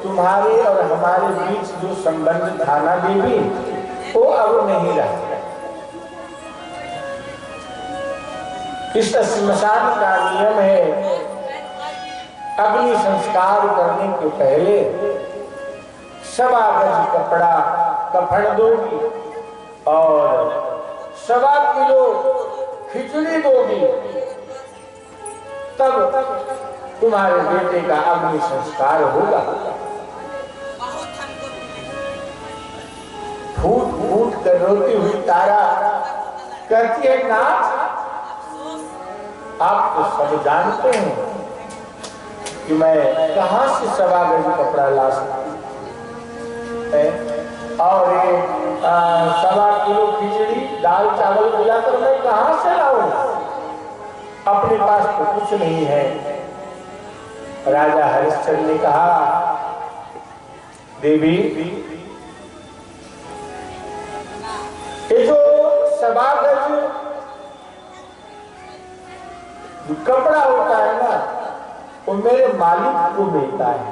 S1: तुम्हारे और हमारे बीच जो संबंध था ना देवी, वो अब नहीं रहा। इस स्मशान का नियम है, अग्नि संस्कार करने के पहले 1.25 गज कपड़ा कफन दोगी और 1.25 किलो खिचड़ी दोगी, तब तुम्हारे बेटे का अग्नि संस्कार होगा। फूट फूट कर रोती हुई तारा कहती है, नाथ, आप तो सब जानते हैं कि मैं कहां से 1.25 गज कपड़ा ला सकती है, और ये 1.25 किलो खिचड़ी दाल चावल मिलाकर मैं कहां से लाऊं? अपने पास तो कुछ नहीं है। राजा हरिश्चंद्र ने कहा, देवी, ये जो 1.25 गज कपड़ा होता है ना, वो मेरे मालिक को मिलता है,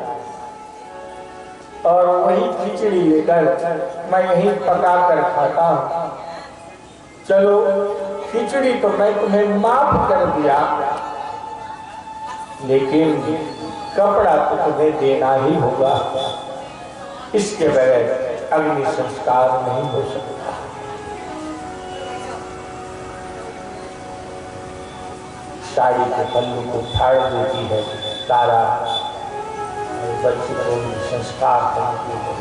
S1: और वही खिचड़ी लेकर मैं यहीं पका कर खाता हूं। चलो, खिचड़ी तो मैं तुम्हें माफ कर दिया, लेकिन कपड़ा तो तुम्हें देना ही होगा। इसके बगैर अग्नि संस्कार नहीं हो सकता। साड़ी के पल्लू को फाड़ देती है तारा, बच्चे को संस्कार करती है।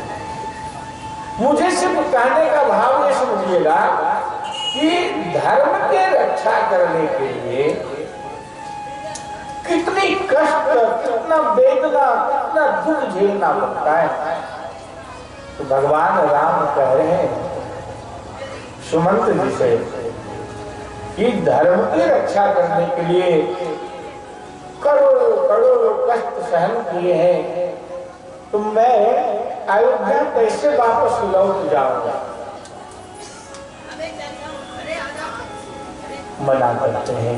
S1: मुझे सिर्फ कहने का भाव ये समझिएगा कि धर्म के रक्षा करने के लिए कितनी कष्ट, कितना वेदना, कितना दुख झेलना पड़ता है। तो भगवान राम कह रहे हैं सुमंत जी से कि धर्म की रक्षा करने के लिए करोड़ों करोड़ों कष्ट सहन किए हैं, तो मैं अयोध्या कैसे वापस लौट जाऊंगा? मना करते हैं।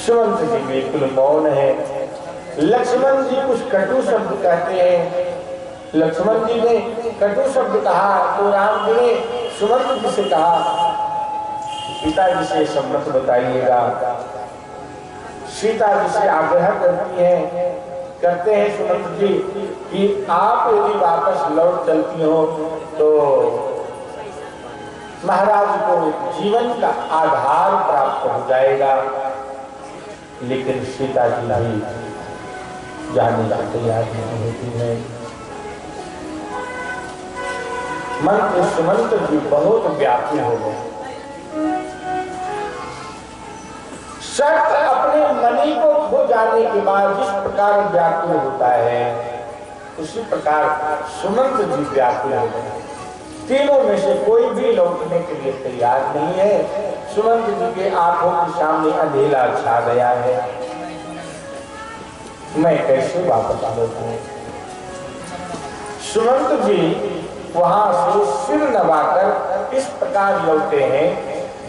S1: सुमंत जी बिल्कुल मौन है। लक्ष्मण जी कुछ कटु शब्द कहते हैं, लक्ष्मण जी ने कटु शब्द कहा तो राम जी ने सुमंत्र जी से कहा, पिताजी से सब मत बताइएगा। सीता जी से आग्रह करते हैं सुमंत्र जी कि आप यदि वापस लौट चलती हो तो महाराज को जीवन का आधार प्राप्त हो जाएगा। लेकिन सीता जी भी जाने का तैयार नहीं होती है। मंत्र सुमंत्र जी बहुत व्याकुल हो गए। शर्त अपने मणि को खो जाने के बाद जिस प्रकार व्याकुल होता है उसी प्रकार सुमंत्र जी व्याकुल हो गए। तीनों में से कोई भी लौटने के लिए तैयार नहीं है। सुमंत्र जी के आंखों के सामने अंधेरा छा गया है। मैं कैसे वापस लौटूं? सुमंत्र जी वहां से सिर नवाकर इस प्रकार लौटे हैं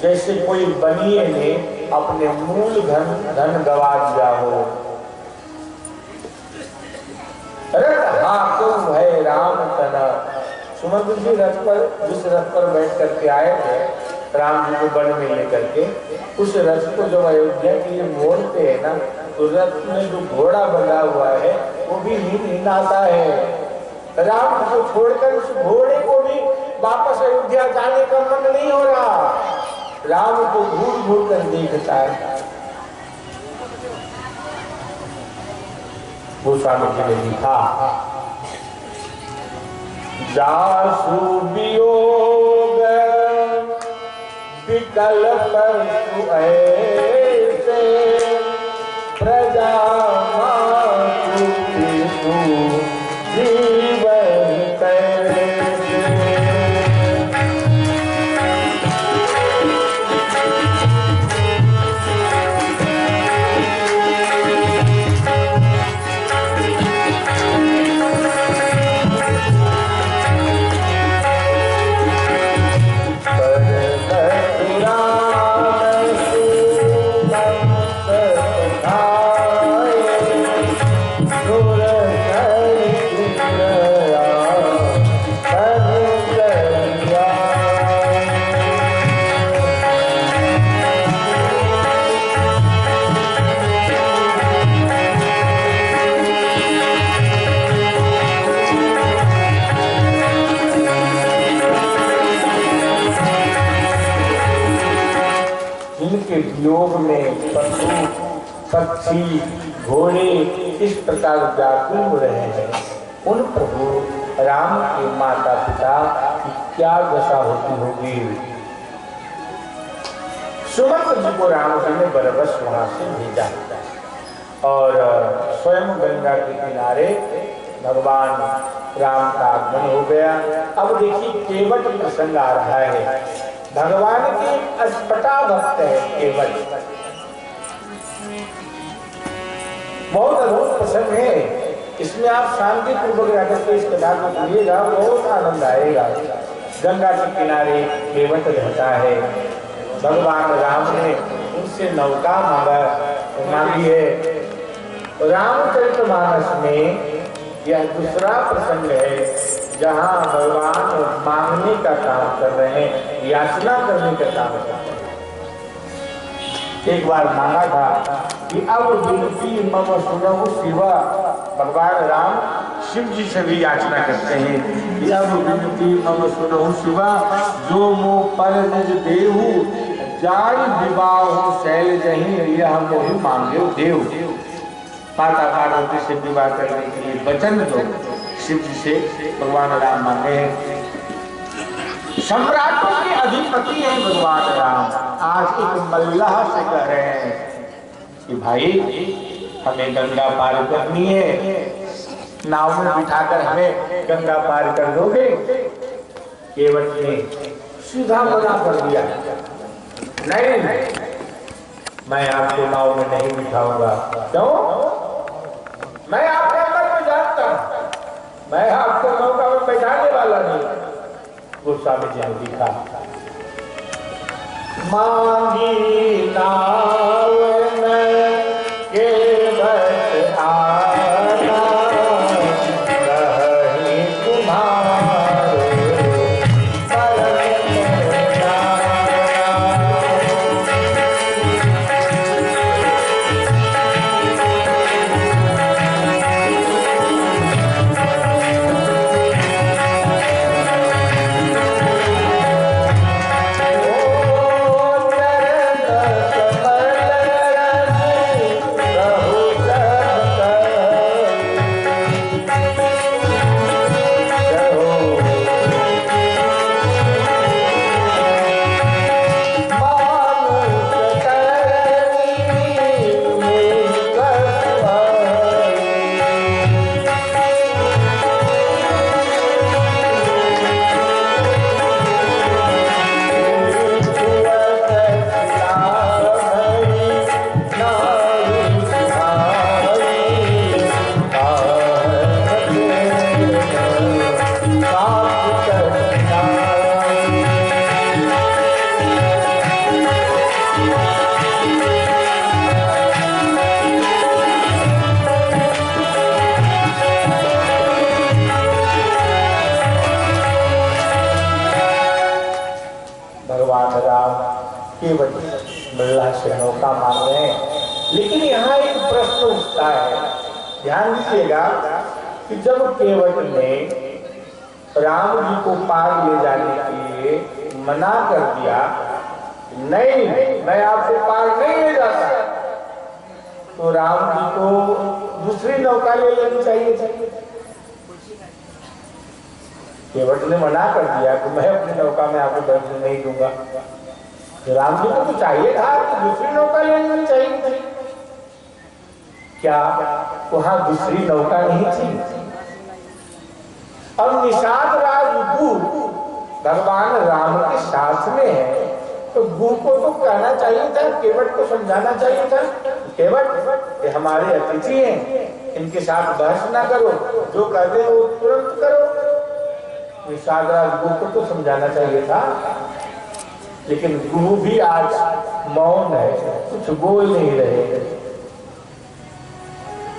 S1: जैसे कोई बनिए ने अपने मूल धन गवा दिया हो। रथ हाकुम है राम तना। सुमंत्र जी रथ पर, जिस रथ पर बैठ करके आए थे राम जी को वन में लेकर के, उस रथ को जब अयोध्या के लिए मोड़ते हैं ना तो रथ में जो घोड़ा बंधा हुआ है वो भी हीन आता है। राम को छोड़कर उस घोड़े को भी वापस अयोध्या जाने का मन नहीं हो रहा। राम को घूर घूर कर देखता है। गोस्वामी जी ने लिखा, जासु वियोग विकल परसु ऐसे प्रजा मातु जीवन कैसे। योग में पशु पक्षी घोड़े इस प्रकार व्याकुल हो रहे हैं। उन प्रभु राम के माता पिता की क्या दशा होती होगी। सुमंत्र जी को राम जी ने बरबस वहां से भेजा और स्वयं गंगा के किनारे भगवान राम का आगमन हो गया। अब देखिए केवट प्रसंग आ रहा है। भगवान की अस्पटा भक्त है केवट। बहुत अद्भुत प्रसंग है। इसमें आप शांति पूर्वक रहकर के इस कथा को सुनिएगा, बहुत आनंद आएगा। गंगा के किनारे केवट रहता है। भगवान राम ने उनसे नौका मांगी है। रामचरितमानस में यह दूसरा प्रसंग है जहाँ भगवान मांगने का काम कर रहे हैं, याचना करने का काम कर रहे हैं। एक बार मांगा था कि अब विनती मम सुनहु शिवा। भगवान राम शिव जी से भी याचना करते हैं कि अब विनती मम सुनहु शिवा, जो मो पर निज देहु जाई विवाह शैल जही, यह मोहि मांगे देव। माता पार्वती से विवाह करने के लिए वचन दो, शिव जी से भगवान राम मांगे हैं। सम्राटों के अधिपति हैं भगवान राम। आज एक मल्लाह से कह रहे हैं कि भाई हमें गंगा पार करनी है, नाव में बिठाकर हमें गंगा पार कर दोगे। केवट ने सीधा मना कर दिया, नहीं मैं आपको नाव में नहीं बिठाऊंगा। क्यों? मैं आपके अंदर में जानता हूं, मैं आपको नौका में बैठाने वाला नहीं। गोस्वामी जी ने लिखा, मांगी नाव में केवट आना, रही हैं। लेकिन यहाँ एक प्रश्न उठता है, ध्यान दीजिएगा कि जब केवट ने राम जी को पार ले जाने के लिए मना कर दिया, नहीं मैं आपको पार नहीं ले जाता, तो राम जी को दूसरी नौका ले लेनी चाहिए। केवट ने मना कर दिया कि मैं अपनी नौका में आपको बैठने नहीं दूंगा। राम जी को तो चाहिए था कि दूसरी नौका ले लेनी चाहिए थी। क्या वहां दूसरी नौका नहीं थी? अब निषाद राज गु भगवान राम के साथ में है, तो गु को तो कहना चाहिए था, केवट को समझाना चाहिए था, केवट ये हमारे अतिथि हैं, इनके साथ बहस ना करो, जो कहते हैं वो तुरंत करो। निषाद राज गु को तो समझाना चाहिए था, लेकिन गु भी आज मौन है, कुछ बोल नहीं रहे।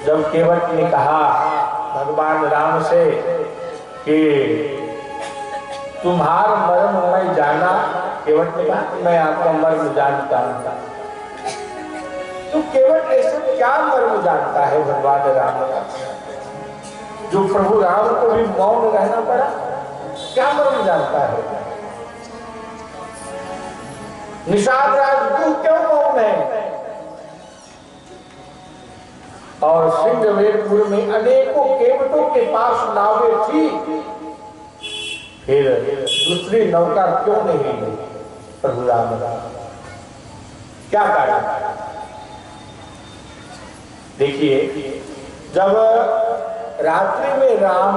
S1: जब केवट ने कहा भगवान राम से कि तुम्हारा मर्म मैं जाना, केवट ने कहा कि मैं आपका मर्म जानता हूं। तो केवट ऐसा क्या मर्म जानता है भगवान राम का, जो प्रभु राम को भी मौन रहना पड़ा? क्या मर्म जानता है? निषाद राज क्यों मौन है? और सिंहवेदपुर में अनेकों केवटों के पास नावें थी, फिर दूसरी नौका क्यों नहीं ली प्रभु राम? क्या कारण? देखिए, जब रात्रि में राम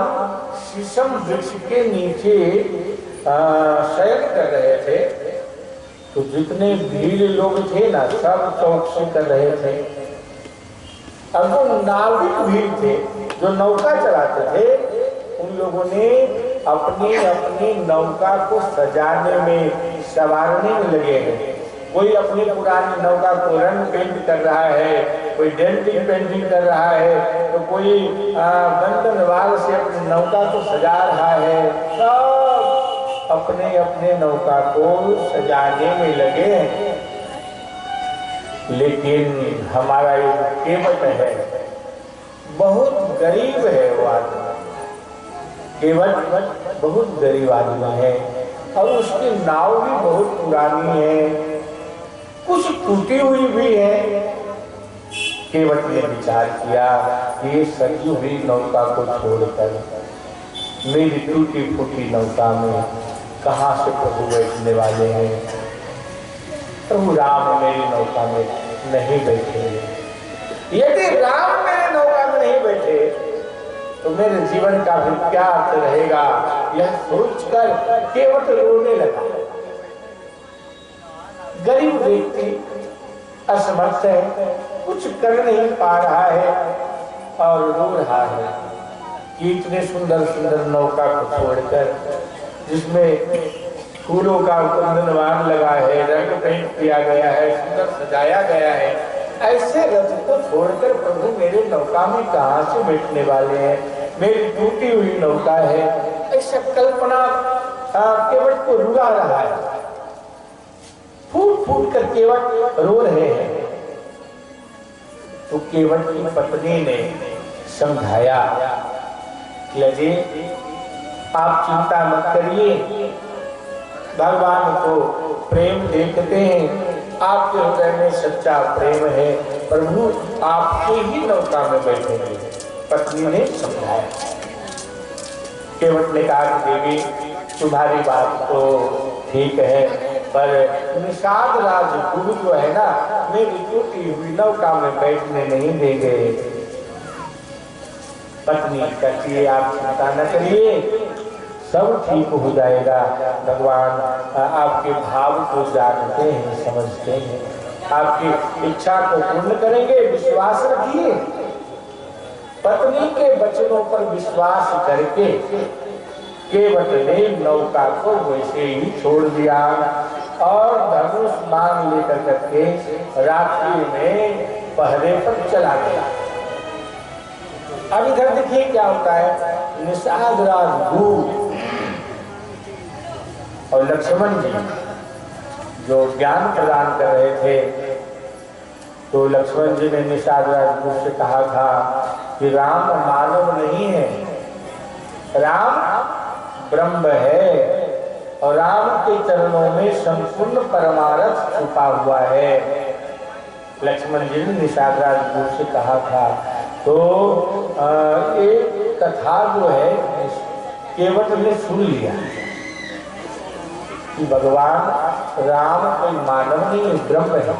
S1: शीशम वृक्ष के नीचे शयन कर रहे थे, तो जितने भीड़ लोग थे ना, सब चौकसी कर रहे थे। अब वो नाविक भी थे जो नौका चलाते थे, उन लोगों ने अपनी अपनी नौका को सजाने में, संवारने में लगे हैं। कोई अपनी पुरानी नौका को रंग पेंट कर रहा है, कोई डेंटिंग पेंटिंग कर रहा है, तो कोई बंधन वाल से अपनी नौका को सजा रहा है। सब अपने अपने नौका को सजाने में लगे हैं। लेकिन हमारा ये केवट है, बहुत गरीब है वो आदमी। केवट बहुत गरीब आदमी है और उसकी नाव भी बहुत पुरानी है, कुछ टूटी हुई भी है। केवट ने विचार किया कि ये सजी हुई नौका को छोड़कर मेरी टूटी फूटी नौका में कहां से प्रभु बैठने वाले हैं? प्रभु राम मेरी नौका में नहीं बैठे। यदि राम मेरे नौका में नहीं बैठे तो मेरे जीवन का भी क्या अर्थ रहेगा? यह सोचकर केवट रोने लगा। गरीब व्यक्ति असमर्थ है, कुछ कर नहीं पा रहा है और रो रहा है कि इतने सुंदर सुंदर नौका को छोड़कर, जिसमें फूलों का कुंदनवान लगा है, रंग पेंट किया गया है, सुंदर सजाया गया है, ऐसे रथ को छोड़कर प्रभु मेरे नौका में कहां से बैठने वाले हैं? मेरी टूटी हुई नौका है। ऐसा कल्पना केवट को रुला रहा है। फूट फूट कर केवट रो रहे हैं। तो केवट की पत्नी ने समझाया कि अजय आप चिंता मत करिए, भगवान को प्रेम देखते हैं, आपके हृदय में सच्चा प्रेम है, प्रभु आपके ही नौका में बैठेंगे। पत्नी ने समझाया। केवट ने कहा कि देवी तुम्हारी बात तो ठीक है, पर निषाद राज गुरु जो है ना, मेरी टूटी हुई नौका में बैठने नहीं देंगे। पत्नी कहती है आप चिंता न करिए, सब ठीक हो जाएगा। भगवान आपके भाव को जानते हैं, समझते हैं, आपकी इच्छा को पूर्ण करेंगे, विश्वास रखिए। पत्नी के वचनों पर विश्वास करके केवट ने नौका को वैसे ही छोड़ दिया और धनुष मान लेकर करके रात्रि में पहरे पर चला गया। अब इधर देखिए क्या होता है। निषाद राज गु और लक्ष्मण जी जो ज्ञान प्रदान कर रहे थे, तो लक्ष्मण जी ने निषाद राजगुरु से कहा था कि राम मानव नहीं है, राम ब्रह्म है और राम के चरणों में संपूर्ण परमार्थ छुपा हुआ है। लक्ष्मण जी ने निषाद राजगुरु से कहा था। तो एक कथा जो है केवट ने सुन लिया कि भगवान राम कोई मानव नहीं ब्रह्म है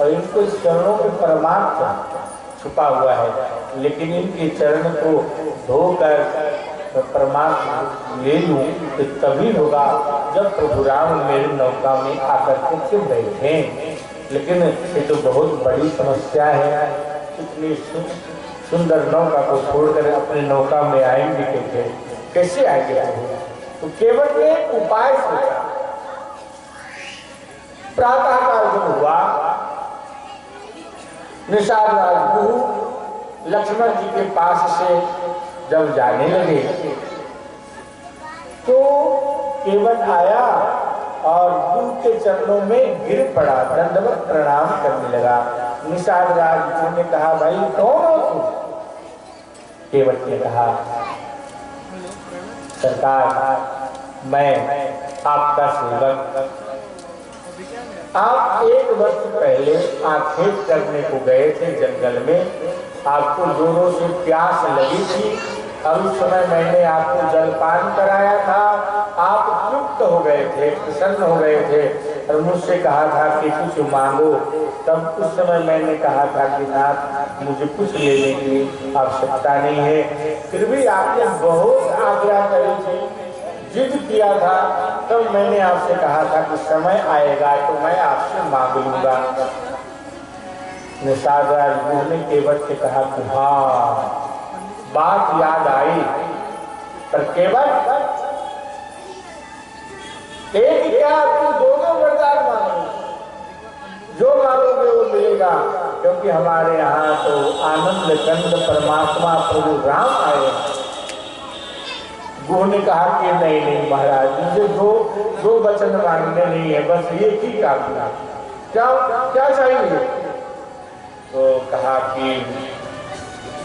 S1: और इनको चरणों में परमार्थ छुपा हुआ है, लेकिन इनके चरण को धोकर परमार्थ ले लूं तो तभी होगा जब प्रभु राम मेरी नौका में आकर के बैठे। लेकिन ये तो बहुत बड़ी समस्या है, इतनी सुंदर नौका को छोड़कर अपने नौका में आएंगे कैसे आएंगे? तो केवट ने उपाय सोचा। प्रातः काल जब हुआ, निषाद राजगुरु लक्ष्मण जी के पास से जब जाने लगे तो केवट आया और गुरु के चरणों में गिर पड़ा, दंडवत प्रणाम करने लगा। निषाद राजगुरु ने कहा, भाई कौन हो तुम? केवट ने कहा, सरकार मैं आपका सेवक। आप 1 वर्ष पहले आखेट करने को गए थे जंगल में, आपको जोरों से प्यास लगी थी और उस समय मैंने आपको जलपान कराया था, आप तृप्त हो गए थे, प्रसन्न हो गए थे और मुझसे कहा था कि कुछ मांगो। तब उस समय मैंने कहा था कि नाथ मुझे कुछ लेने की आवश्यकता नहीं है, फिर भी आपने बहुत आग्रह करी थी, जिद किया था, तब मैंने आपसे कहा था कि समय आएगा तो मैं आपसे मांग लूंगा। निषाद राजगुरु ने केवट से कहा कि हाँ बात याद आई, पर केवट एक क्या तू दोनों वरदान मांगो, जो मांगोगे वो मिलेगा, क्योंकि हमारे यहाँ तो आनंद कंद परमात्मा प्रभु राम आए। गुरु ने कहा कि नहीं महाराज, मुझे दो वचन मांगने नहीं है, बस ये ही काफी। क्या चाहिए? तो कहा कि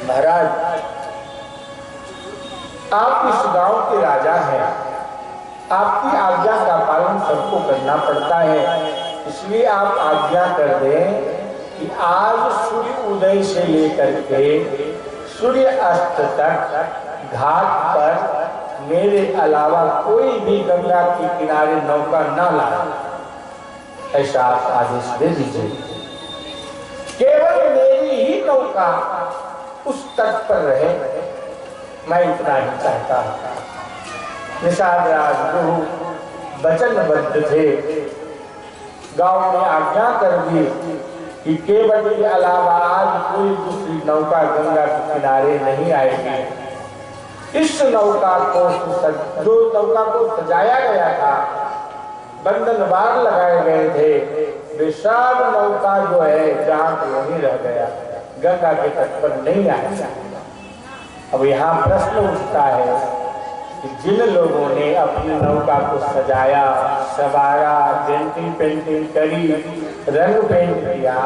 S1: महाराज आप इस गांव के राजा हैं, आपकी आज्ञा का पालन सबको करना पड़ता है, इसलिए आप आज्ञा कर दें कि आज सूर्य उदय से लेकर के सूर्य अस्त तक घाट पर मेरे अलावा कोई भी गंगा के किनारे नौका न लाए, ऐसा आप आदेश दे दीजिए। केवल मेरी ही नौका उस तट पर रहे, मैं इतना ही चाहता हूं। निषाद राजगुरु वचनबद्ध थे, गांव में आज्ञा कर दी कि केवट के अलावा आज कोई दूसरी नौका गंगा के किनारे नहीं आएगी। इस नौका को जो नौका को सजाया गया था, बंधन बार लगाए गए थे, वे सब नौका जो है जहां वहीं रह गया, गंगा के तट पर नहीं आया। अब यहाँ प्रश्न उठता है कि जिन लोगों ने अपनी नौका को सजाया, सवारा, पेंटिंग करी, रंग पेंट किया,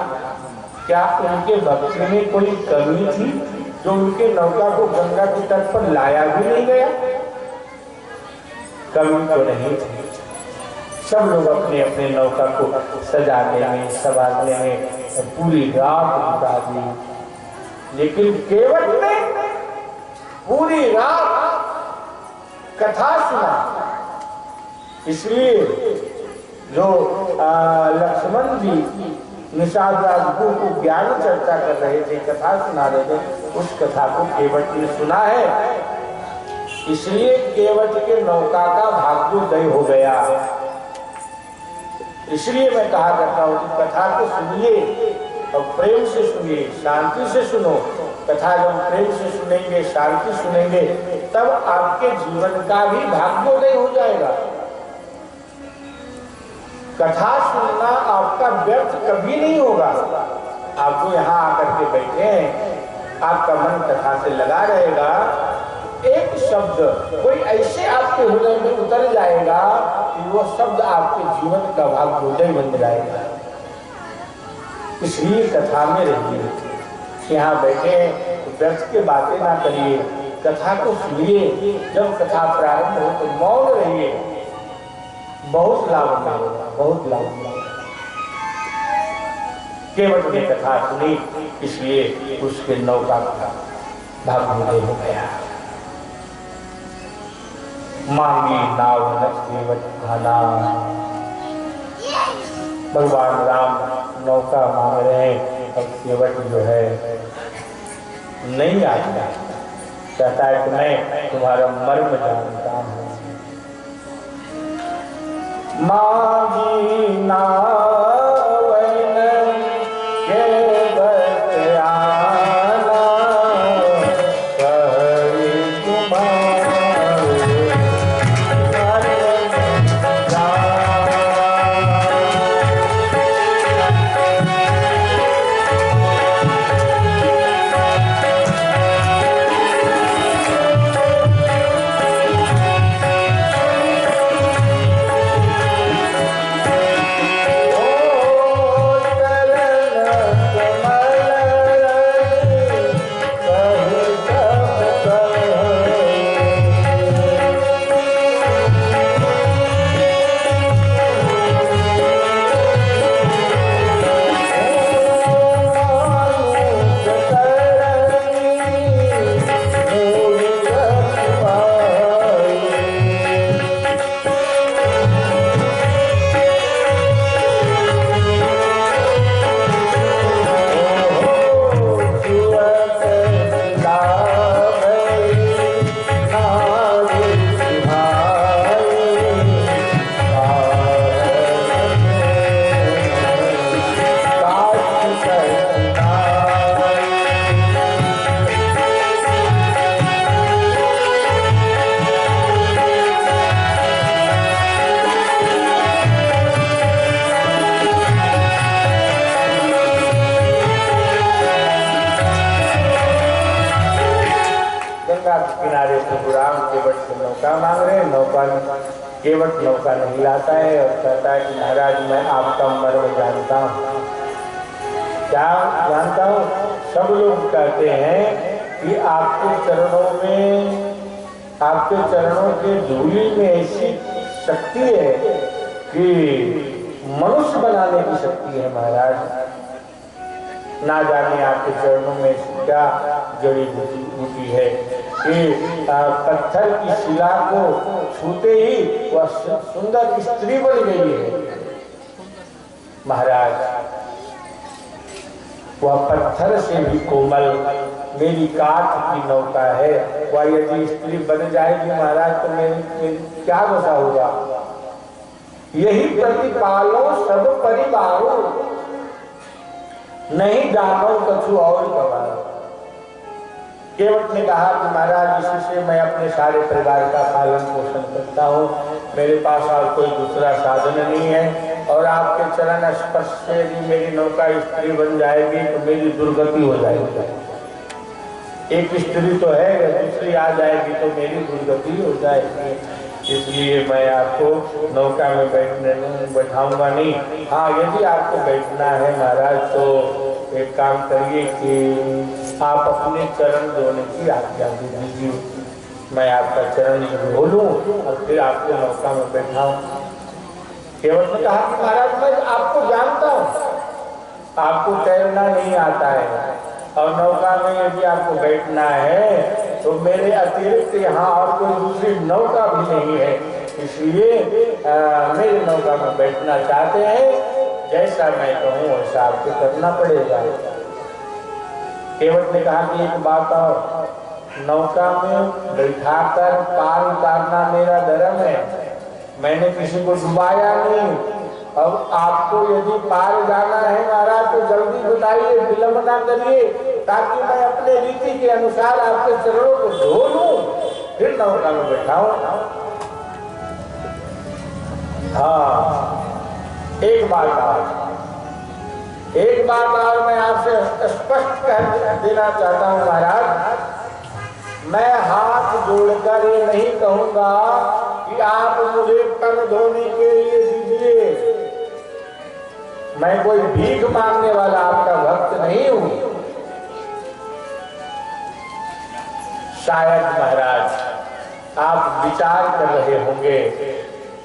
S1: क्या उनके भक्ति में कोई कमी थी जो उनके नौका को गंगा के तट पर लाया भी नहीं गया? कमी तो नहीं थी। सब लोग अपने अपने नौका को सजाने में, संवारने में पूरी रात बिता दी, लेकिन केवट ने पूरी रात कथा सुना। इसलिए जो लक्ष्मण जी निषाद राजगुरु को ज्ञान चर्चा कर रहे थे, कथा सुना रहे थे, उस कथा को केवट ने सुना है, इसलिए केवट के नौका का भाग्योदय हो गया। इसलिए मैं कहा करता हूँ कि कथा को सुनिए और प्रेम से सुनिए, शांति से सुनो। कथा जब प्रेम से सुनेंगे, शांति सुनेंगे, तब आपके जीवन का भी भाग्योदय हो जाएगा। कथा सुनना आपका व्यर्थ कभी नहीं होगा। आप जो यहाँ आकर के बैठे हैं, आपका मन कथा से लगा रहेगा, एक शब्द कोई ऐसे आपके हृदय में उतर जाएगा कि वो शब्द आपके जीवन का भाग्योदय बन जाएगा। इसलिए कथा में रहिए, यहाँ बैठे तो व्यर्थ के बातें ना करिए, कथा को सुनिए। जब कथा प्रारंभ हो तो मौन रहिए, बहुत लाभ मिलेगा, बहुत लाभ मिलेगा। केवट ने कथा सुनी, इसलिए उसके नौका का भाग्योदय हो गया। मांगी नाव केवट खाना, भगवान राम नौका मांग रहे हैं और केवट जो है नहीं आता, कहता है कि मैं तुम्हारा मर्म जानता हूं। मांगी नाव केवट नौका नहीं लाता है और कहता है कि महाराज मैं आपका मर्म जानता हूँ। क्या जानता हूँ? सब लोग कहते हैं कि आपके चरणों के धूलि में ऐसी शक्ति है कि मनुष्य बनाने की शक्ति है महाराज। ना जाने आपके चरणों में क्या जड़ी बूटी है कि पत्थर की शिला को छूते ही वह सुंदर स्त्री बन गई है महाराज। वह पत्थर से भी कोमल मेरी काठ की नौका है, वह यदि स्त्री बन जाएगी महाराज तो मेरी क्या दशा होगा। यही प्रतिपालो सब परिवारों, नहीं जानो कछु और कबारो। केवट ने कहा कि महाराज इसी से मैं अपने सारे परिवार का पालन पोषण करता हूँ, मेरे पास और कोई दूसरा साधन नहीं है, और आपके चरण स्पर्श से यदि मेरी नौका स्त्री बन जाएगी तो मेरी दुर्गति हो जाएगी। एक स्त्री तो है, दूसरी आ जाएगी तो मेरी दुर्गति हो जाएगी, इसलिए मैं आपको नौका में बैठाऊंगा नहीं। हाँ, यदि आपको बैठना है महाराज तो एक काम करिए कि आप अपने चरण धोने की आज्ञा दे दीजिए, मैं आपका चरण धो लूं और फिर आपको नौका में बैठाऊं। केवट ने कहा कि महाराज मैं आपको जानता हूँ, आपको तैरना नहीं आता है और नौका में यदि आपको बैठना है तो मेरे अतिरिक्त यहाँ और कोई दूसरी नौका भी नहीं है, इसलिए मेरे नौका में बैठना चाहते हैं, जैसा मैं कहूँ वैसा आपको करना पड़ेगा। केवट ने कहा कि एक बात और, नौका में बैठाकर पार उतारना मेरा धर्म है, मैंने किसी को डुबाया नहीं। अब आपको यदि पार जाना है महाराज तो जल्दी बताइए, विलंब ना करिए, ताकि मैं अपने रीति के अनुसार आपके चरणों को धो लूं, फिर नौका में बैठाऊं। हाँ, एक बात और मैं आपसे स्पष्ट कह देना चाहता हूं महाराज, मैं हाथ जोड़कर ये नहीं कहूंगा कि आप मुझे तन धोने के लिए दीजिए, मैं कोई भीख मांगने वाला आपका भक्त नहीं हूं। शायद महाराज आप विचार कर रहे होंगे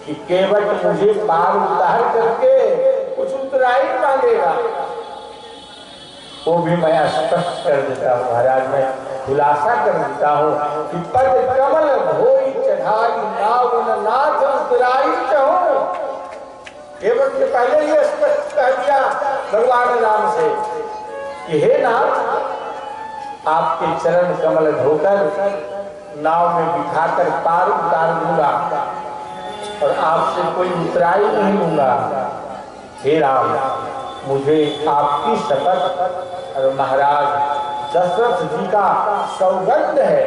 S1: कि केवल मुझे पार उतार करके कुछ उतराई मांगेगा। वो भी मैं स्पष्ट कर देता हूँ महाराज, मैं खुलासा कर देता हूँ कि पद कमल धोई चढ़ाई नावन नाथ उतराई चाहूं। केवल के पहले ही स्पष्ट कर दिया भगवान राम से कि हे नाथ, आपके चरण कमल धोकर नाव में बिठाकर पार उतार दूंगा और आपसे कोई उतराई नहीं लूंगा। हे राम, मुझे आपकी शपथ और महाराज दशरथ जी का सौगंध है,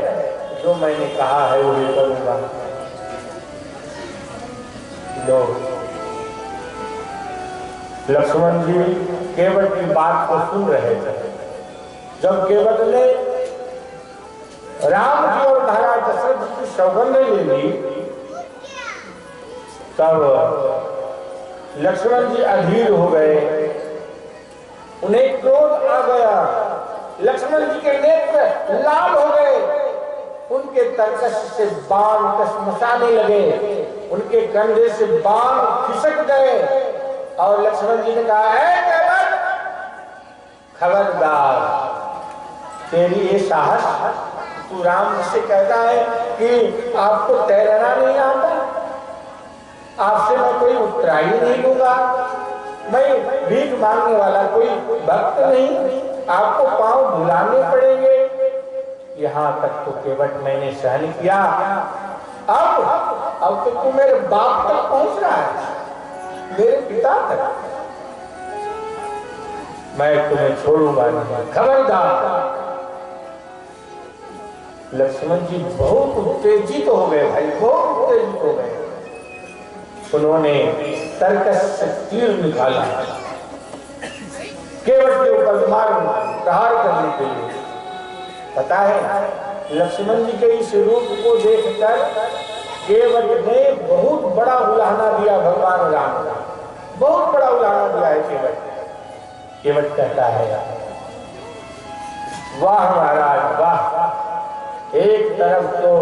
S1: जो मैंने कहा है वही करूंगा। लक्ष्मण जी केवट की बात को सुन रहे थे। जब केवट ने राम जी और महाराज दशरथ जी की सौगंध ले ली, तब लक्ष्मण जी अधीर हो गए, उन्हें क्रोध आ गया। लक्ष्मण जी के नेत्र लाल हो गए, उनके तरकश से बाण कसमसाने लगे, उनके कंधे से बाण खिसक गए और लक्ष्मण जी ने कहा, है केवट, खबरदार, तेरी ये साहस, तू राम जी से कहता है कि आपको तैरना नहीं आता, आपसे मैं कोई उत्तराई नहीं दूंगा, मैं भीख मांगने वाला कोई भक्त नहीं, आपको पांव धुलाने पड़ेंगे। यहाँ तक तो केवट मैंने सहन किया, अब तो तू मेरे बाप तक पहुंच रहा है, मेरे पिता तक, मैं तुम्हें छोड़ूंगा नहीं, खबरदार। लक्ष्मण जी बहुत उत्तेजित हो गए भाई, बहुत उत्तेजित हो गए। उन्होंने तरकश से तीर निकाला, केवट के ऊपर प्रहार करने के लिए। पता है लक्ष्मण जी के इस रूप को देखकर केवट ने बहुत बड़ा उलाहना दिया भगवान राम का, बहुत बड़ा उलाहना दिया है केवट। केवट कहता है, वाह महाराज वाह, एक तरफ तो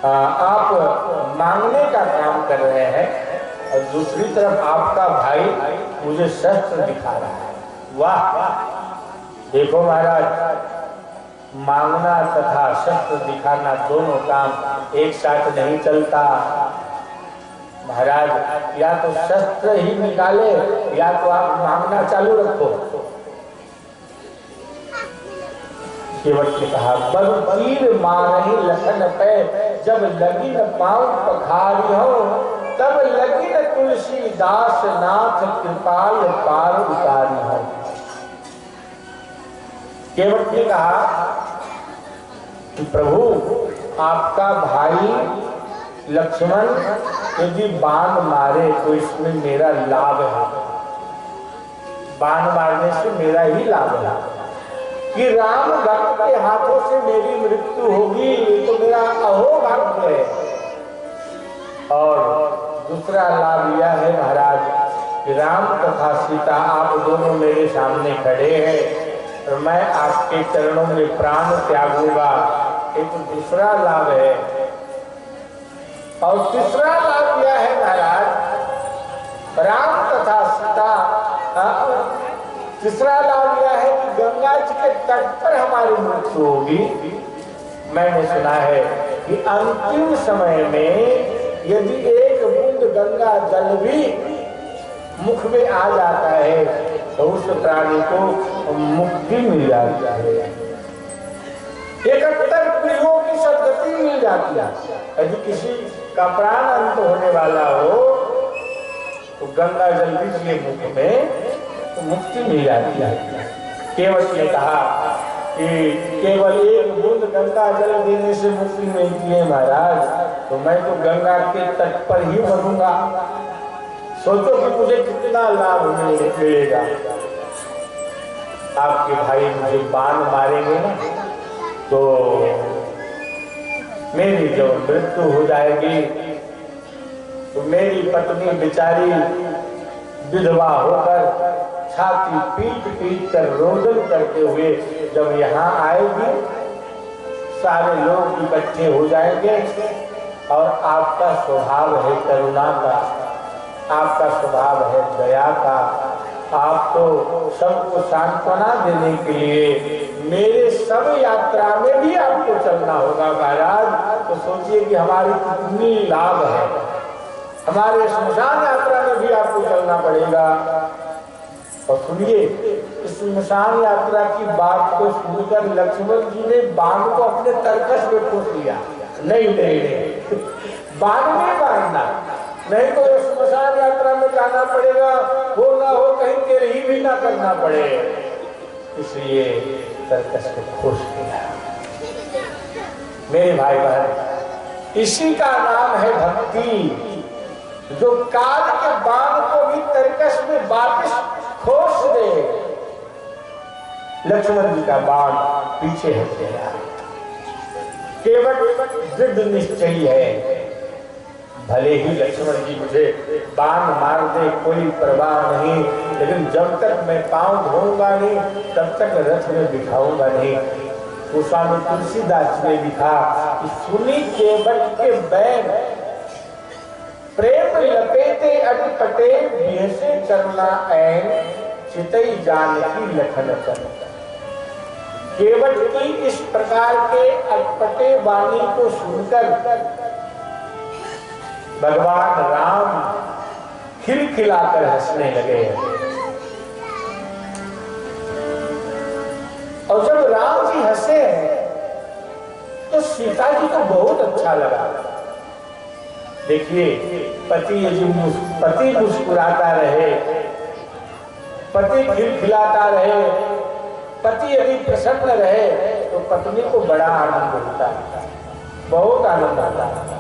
S1: आप मांगने का काम कर रहे हैं और दूसरी तरफ आपका भाई मुझे शस्त्र दिखा रहा है। वाह, देखो महाराज, मांगना तथा शस्त्र दिखाना दोनों काम एक साथ नहीं चलता। महाराज या तो शस्त्र ही निकाले या तो आप मांगना चालू रखो। केवट ने कहा, बरु तीर मारहि लखन पे, जब लगी न पाँव पखारी हो, तब लगी न तुलसीदास नाथ कृपाल पार उतारी हो। केवट ने कहा कि प्रभु, आपका भाई लक्ष्मण यदि बाण मारे तो इसमें मेरा लाभ है, बाण मारने से मेरा ही लाभ है। कि राम भक्त के हाथों से मेरी मृत्यु होगी, ये तो मेरा अहोभाग्य है। और दूसरा लाभ यह है महाराज कि राम तथा सीता आप दोनों मेरे सामने खड़े हैं और मैं आपके चरणों में प्राण त्यागूंगा, ये तो दूसरा लाभ है। और तीसरा लाभ यह है महाराज, राम तथा सीता, तीसरा लाभ यह है कि गंगा जी के तट पर हमारी मृत्यु होगी। मैंने सुना है कि अंतिम समय में यदि एक बूंद गंगा जल भी मुख में आ जाता है तो उस प्राणी को मुक्ति मिल जाती है, 71 पीढ़ियों की सद्गति मिल जाती है। यदि किसी का प्राण अंत होने वाला हो तो गंगा जल भी मुख में तो मुक्ति मिल जाती है। केवट ने कहा कि केवल एक बूंद गंगा जल देने से मुक्ति मिलती है महाराज, तो मैं तो गंगा के तट पर ही मरूंगा। सोचो कि मुझे कितना लाभ मिलेगा। आपके भाई मुझे बाण मारेंगे ना तो मेरी जब मृत्यु हो जाएगी तो मेरी पत्नी बेचारी विधवा होकर छाती पीट पीट कर रोदन करते हुए जब यहाँ आएगी, सारे लोग इकट्ठे हो जाएंगे और आपका स्वभाव है करुणा का, आपका स्वभाव है दया का, आप तो सबको सांत्वना देने के लिए मेरे सब यात्रा में भी आपको चलना होगा महाराज। तो सोचिए कि हमारी कितनी लाभ है, हमारे श्मशान यात्रा में भी आपको चलना पड़ेगा। और सुनिए, इस श्मशान यात्रा की बात को सुनकर लक्ष्मण जी ने बाण को अपने तरकश में ठोक लिया। नहीं नहीं नहीं, बाण में मारना नहीं तो श्मशान यात्रा में जाना पड़ेगा, हो ना हो कहीं तेरही भी ना करना पड़े, इसलिए तरकश को ठोक दिया। मेरे भाई बहन, इसी का नाम है भक्ति, जो काल के बाण को भी तरकश में वापस खोस दे। लक्ष्मण जी का बाण पीछे हट गया, केवल दृढ़ निश्चय है, भले ही लक्ष्मण जी मुझे बाण मार दे कोई परवाह नहीं, लेकिन जब तक मैं पांव धोऊंगा नहीं तब तक रथ में बिठाऊंगा नहीं। तो स्वामी तुलसीदास ने लिखा कि सुनी केवट के बैन, प्रेम लपेटे अटपटे, बिहसे करना ऐन, चितई जानकी लखन कर। केवट की इस प्रकार के अटपटे वाणी को सुनकर भगवान राम खिलखिलाकर हंसने लगे। और जब राम जी हंसे तो सीता जी को बहुत अच्छा लगा। देखिए, पति मुस्कुराता रहे, पति खिलखिलाता रहे, पति यदि प्रसन्न रहे तो पत्नी को बड़ा आनंद होता है, बहुत आनंद आता है।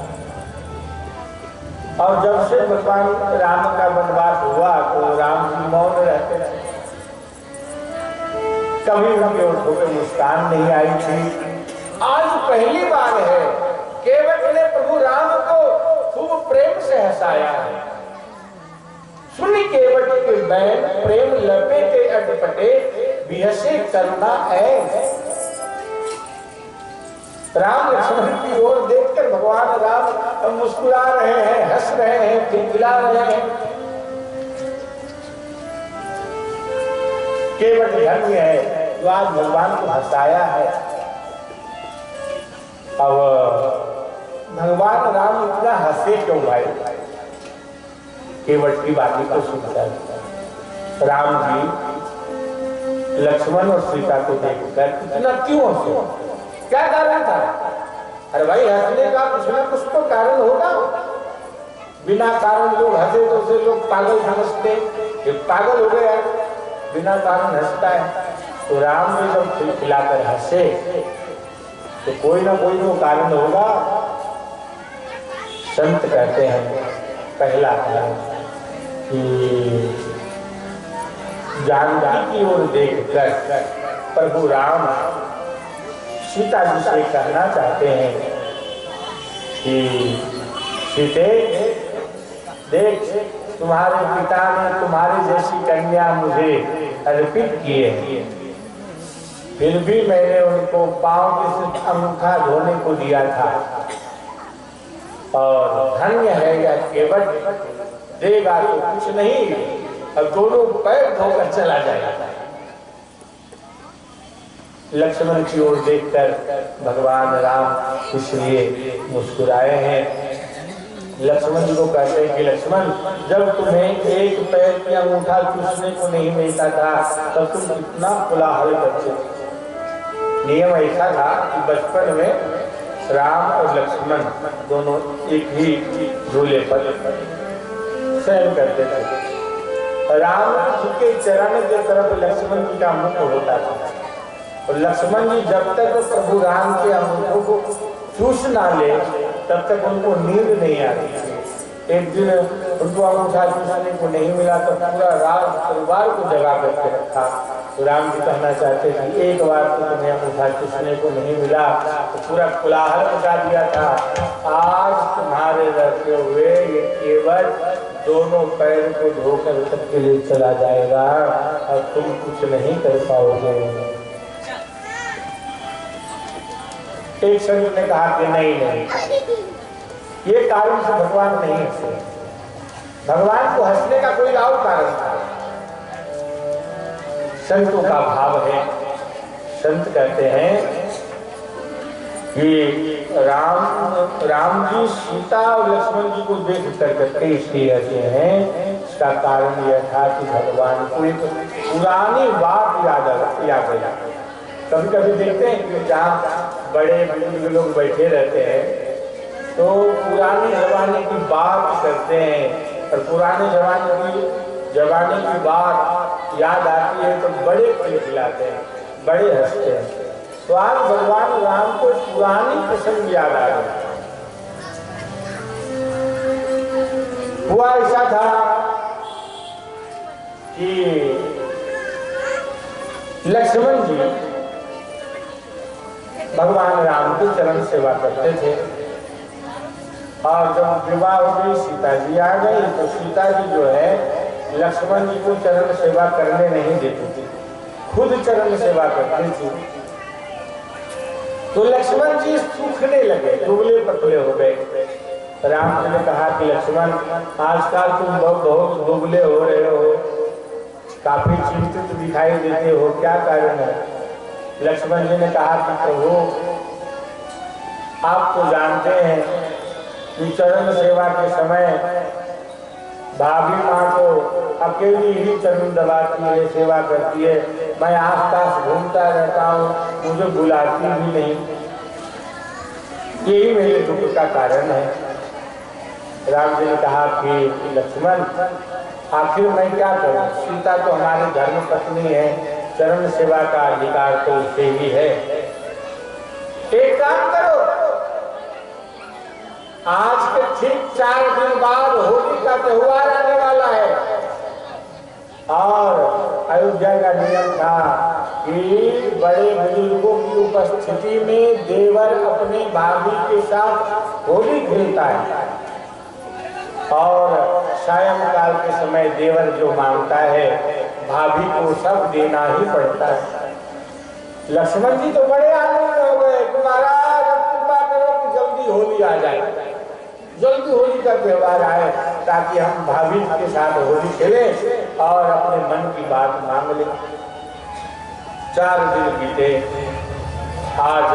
S1: और जब से भगवान राम का वनवास हुआ तो राम जी मौन रहते थे, कभी उनके होठों पे मुस्कान नहीं आई थी। आज पहली बार है केवट ने प्रभु राम को खूब प्रेम से हंसाया है। सुनी केवट के बैन, प्रेम लपेटे अटपटे, बिहसे करुणा ऐन। राम लक्ष्मण की ओर देखकर भगवान राम मुस्कुरा रहे हैं, हंस रहे हैं, खिलखिला रहे हैं। केवट धन्य है जो आज भगवान को हंसाया है। अब भगवान राम इतना हंसे क्यों भाई? केवट की बातें को सुनकर राम जी लक्ष्मण और सीता को देखकर इतना क्यों हंसे? क्या कारण था? अरे भाई, हंसने का कुछ ना कुछ तो कारण होगा। बिना कारण लोग हंसे तो उसे लोग पागल समझते, ये पागल हो गया, बिना कारण हंसता है। तो राम ने जब खिलखिलाकर हंसे तो कोई ना कोई तो कारण होगा। संत कहते हैं पहला कारण कि जानकी की ओर देखकर प्रभु राम सीता जी से कहना चाहते हैं कि सीते, देख, तुम्हारे पिता ने तुम्हारी जैसी कन्या मुझे अर्पित की है, फिर भी मैंने उनको पांव के सिर्फ अंगूठा धोने को दिया था। और धन्य है या केवट, देगा तो कुछ नहीं, अब दोनों पैर धोकर चला जाएगा। लक्ष्मण की ओर देखकर भगवान राम इसलिए मुस्कुराए हैं। लक्ष्मण जी को कहते हैं कि लक्ष्मण, जब तुम्हें एक पैर की अंगूठा चूसने को नहीं मिलता था तब तुम कितना कोलाहल करते थे। नियम ऐसा था कि बचपन में राम और लक्ष्मण दोनों एक ही झूले पर शयन करते थे। राम जी के चरण की तरफ लक्ष्मण जी का मुख होता था और लक्ष्मण जी जब तक प्रभु राम के अंगूठों को चूस ना ले तब तक उनको नींद नहीं आती थी। एक दिन उनको अंगूठा चूसने को नहीं मिला तो पूरा रात परिवार को जगा करके रखा। तो राम जी कहना चाहते कि एक बार तो तुम्हें अंगूठा चूसने को नहीं मिला तो पूरा कोलाहल मचा दिया था। आज तुम्हारे रहते हुए ये केवल दोनों पैर को धोकर तक के लिए चला जाएगा और तुम कुछ नहीं कर पाओगे। एक संत ने कहा कि नहीं ये कारण से भगवान नहीं हंसे। भगवान को हंसने का कोई और कारण था। संतों का भाव है, संत कहते हैं कि राम जी सीता और लक्ष्मण जी को देख कर करके इसलिए हंसे हैं। इसका कारण यह था कि भगवान को एक पुरानी बात याद गया। कभी कभी देखते हैं कि जहाँ बड़े बुजुर्ग लोग बैठे रहते हैं तो पुराने जमाने की बात करते हैं, और पुराने जमाने की बात याद आती है तो बड़े खिलखिलाते हैं, बड़े हंसते हैं। तो आज भगवान राम को पुरानी प्रसंग याद आ गया। हुआ ऐसा था कि लक्ष्मण जी भगवान राम की चरण सेवा करते थे, और जब विवाह हो गई, सीता जी आ गई, तो सीता जी जो है लक्ष्मण जी को चरण सेवा करने नहीं देती थी, खुद चरण सेवा करती थी। तो लक्ष्मण जी सूखने लगे, दुबले पतले हो गए। राम जी ने कहा कि लक्ष्मण, आजकल तुम बहुत दुबले हो रहे हो, काफी चिंतित दिखाई देते हो, क्या कारण है? लक्ष्मण जी ने कहा कि प्रभु, आप तो जानते हैं कि चरण सेवा के समय भाभी माँ को अकेली ही चरण दबाती है, सेवा करती है, मैं आसपास घूमता रहता हूँ, मुझे बुलाती भी नहीं। यही मेरे दुख का कारण है। राम जी ने कहा कि लक्ष्मण, आखिर मैं क्या करूं? सीता तो हमारी धर्म पत्नी है, चरण सेवा का अधिकार तो उसे ही है। एक काम करो, आज के ठीक 4 दिन बाद होली का त्योहार आने वाला है, और अयोध्या का नियम था कि बड़े बुजुर्गों की उपस्थिति में देवर अपने भाभी के साथ होली खेलता है, और सायंकाल के समय देवर जो मांगता है भाभी को सब देना ही पड़ता है। लक्ष्मण जी तो बड़े आनंद हो गए कि महाराज कृपा करो कि जल्दी होली आ जाए, जल्दी होली का त्योहार आए, ताकि हम भाभी के साथ होली खेलें और अपने मन की बात मांग लें। 4 दिन बीते, आज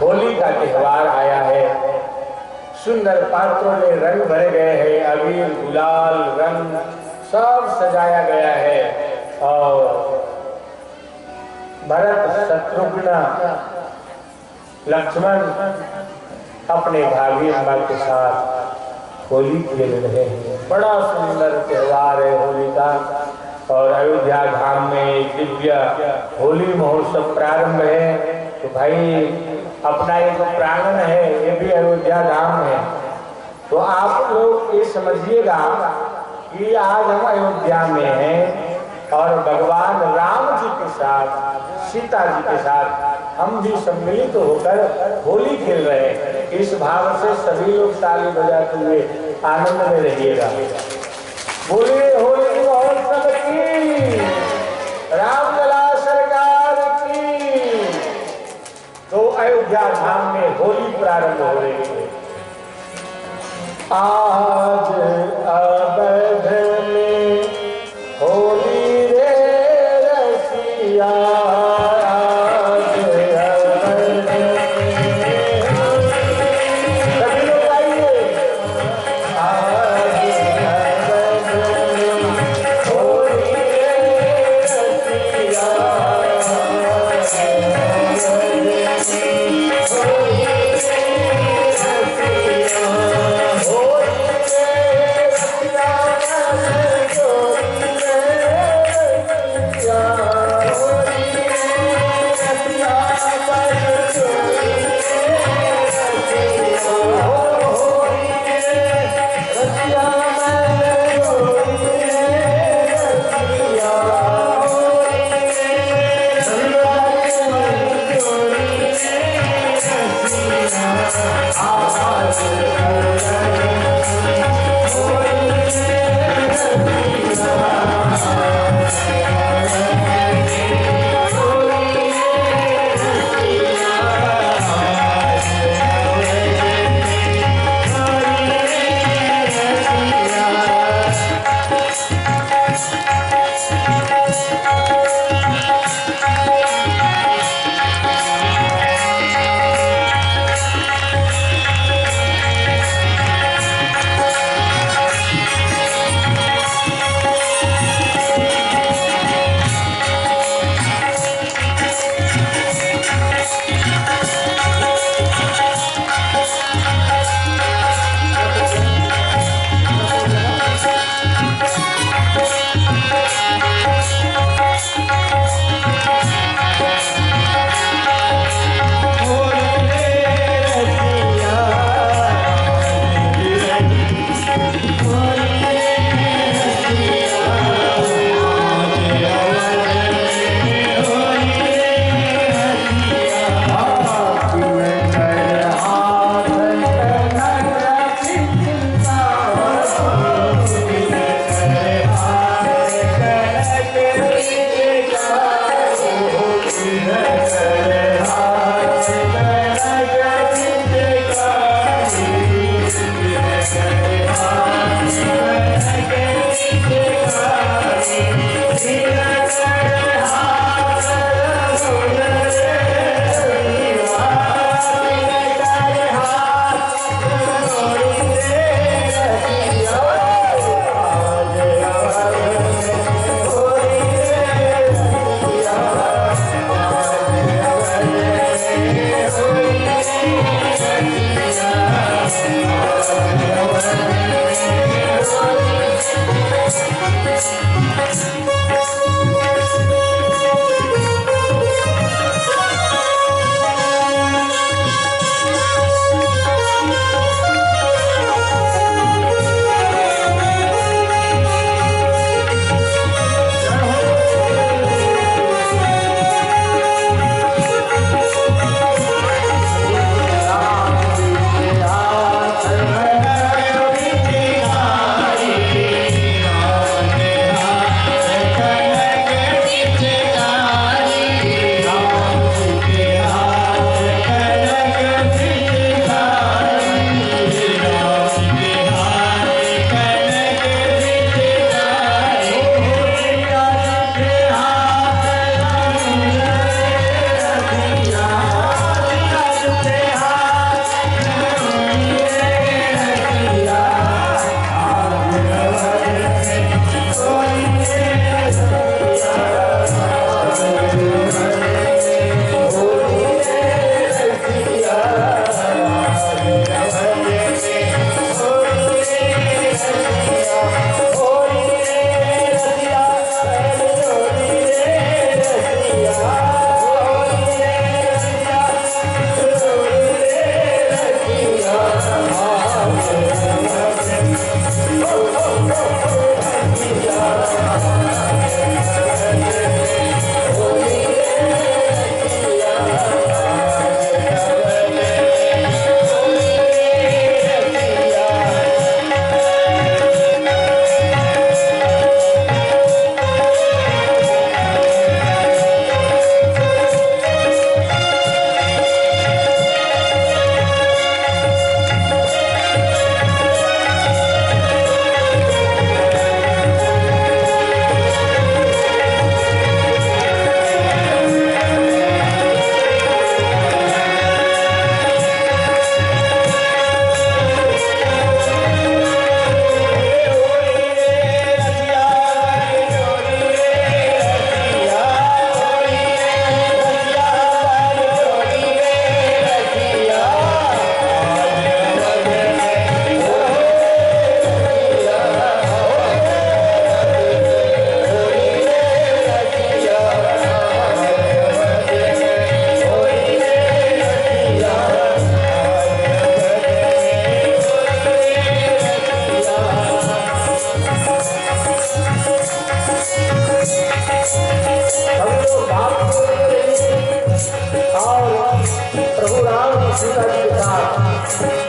S1: होली का त्योहार आया है। सुंदर पात्रों में रंग भरे गए हैं, अबीर गुलाल रंग सब सजाया गया है, और भरत शत्रुघ्न लक्ष्मण अपने भाभी अम्बा के साथ होली खेल रहे हैं। बड़ा सुंदर त्योहार है होली का, और अयोध्या धाम में दिव्य होली महोत्सव प्रारंभ है। तो भाई अपना ये जो प्रांगण है ये भी अयोध्या धाम है। तो आप लोग ये समझिएगा कि आज हम अयोध्या में हैं और भगवान राम जी के साथ, सीता जी के साथ हम भी सम्मिलित होकर होली खेल रहे हैं। इस भाव से सभी लोग ताली बजाते हुए आनंद में रहिएगा। बोलिए होली महोत्सव की, रामलला सरकार की। तो अयोध्या धाम में होली प्रारंभ हो रही है। आज अवध में होली रे रसिया,
S2: Oh,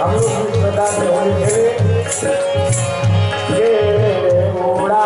S1: हम लोग इस प्रकार से होली खेले। ये घोड़ा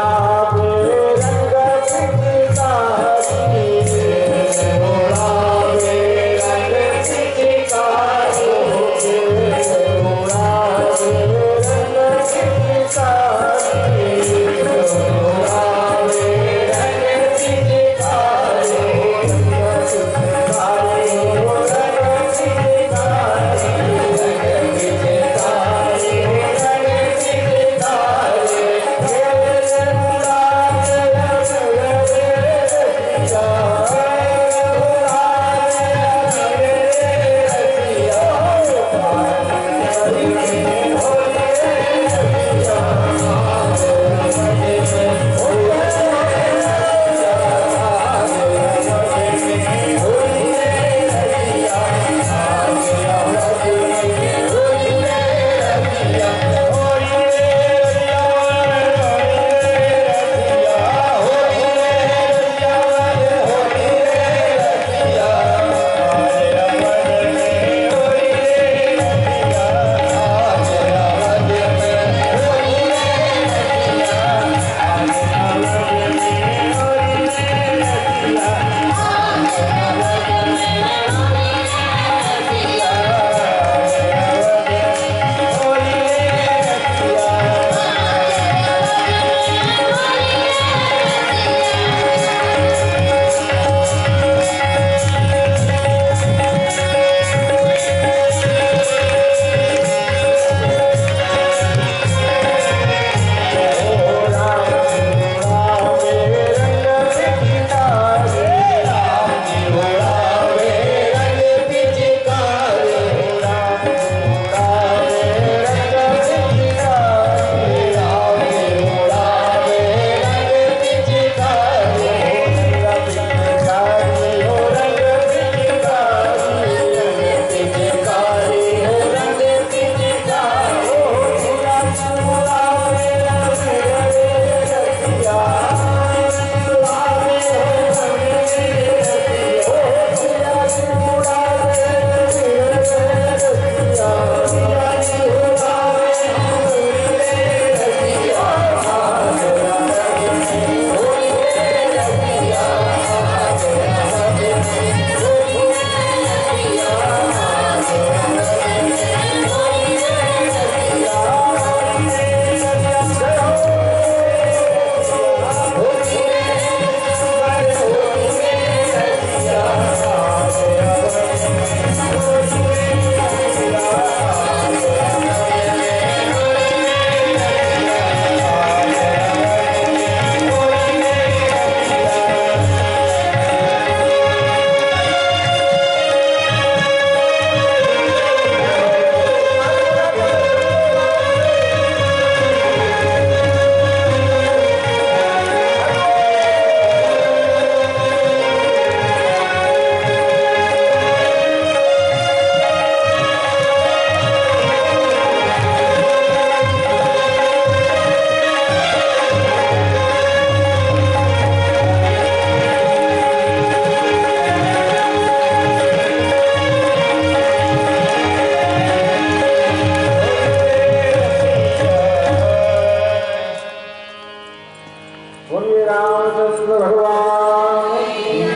S1: बोलिए रामचंद्र भगवान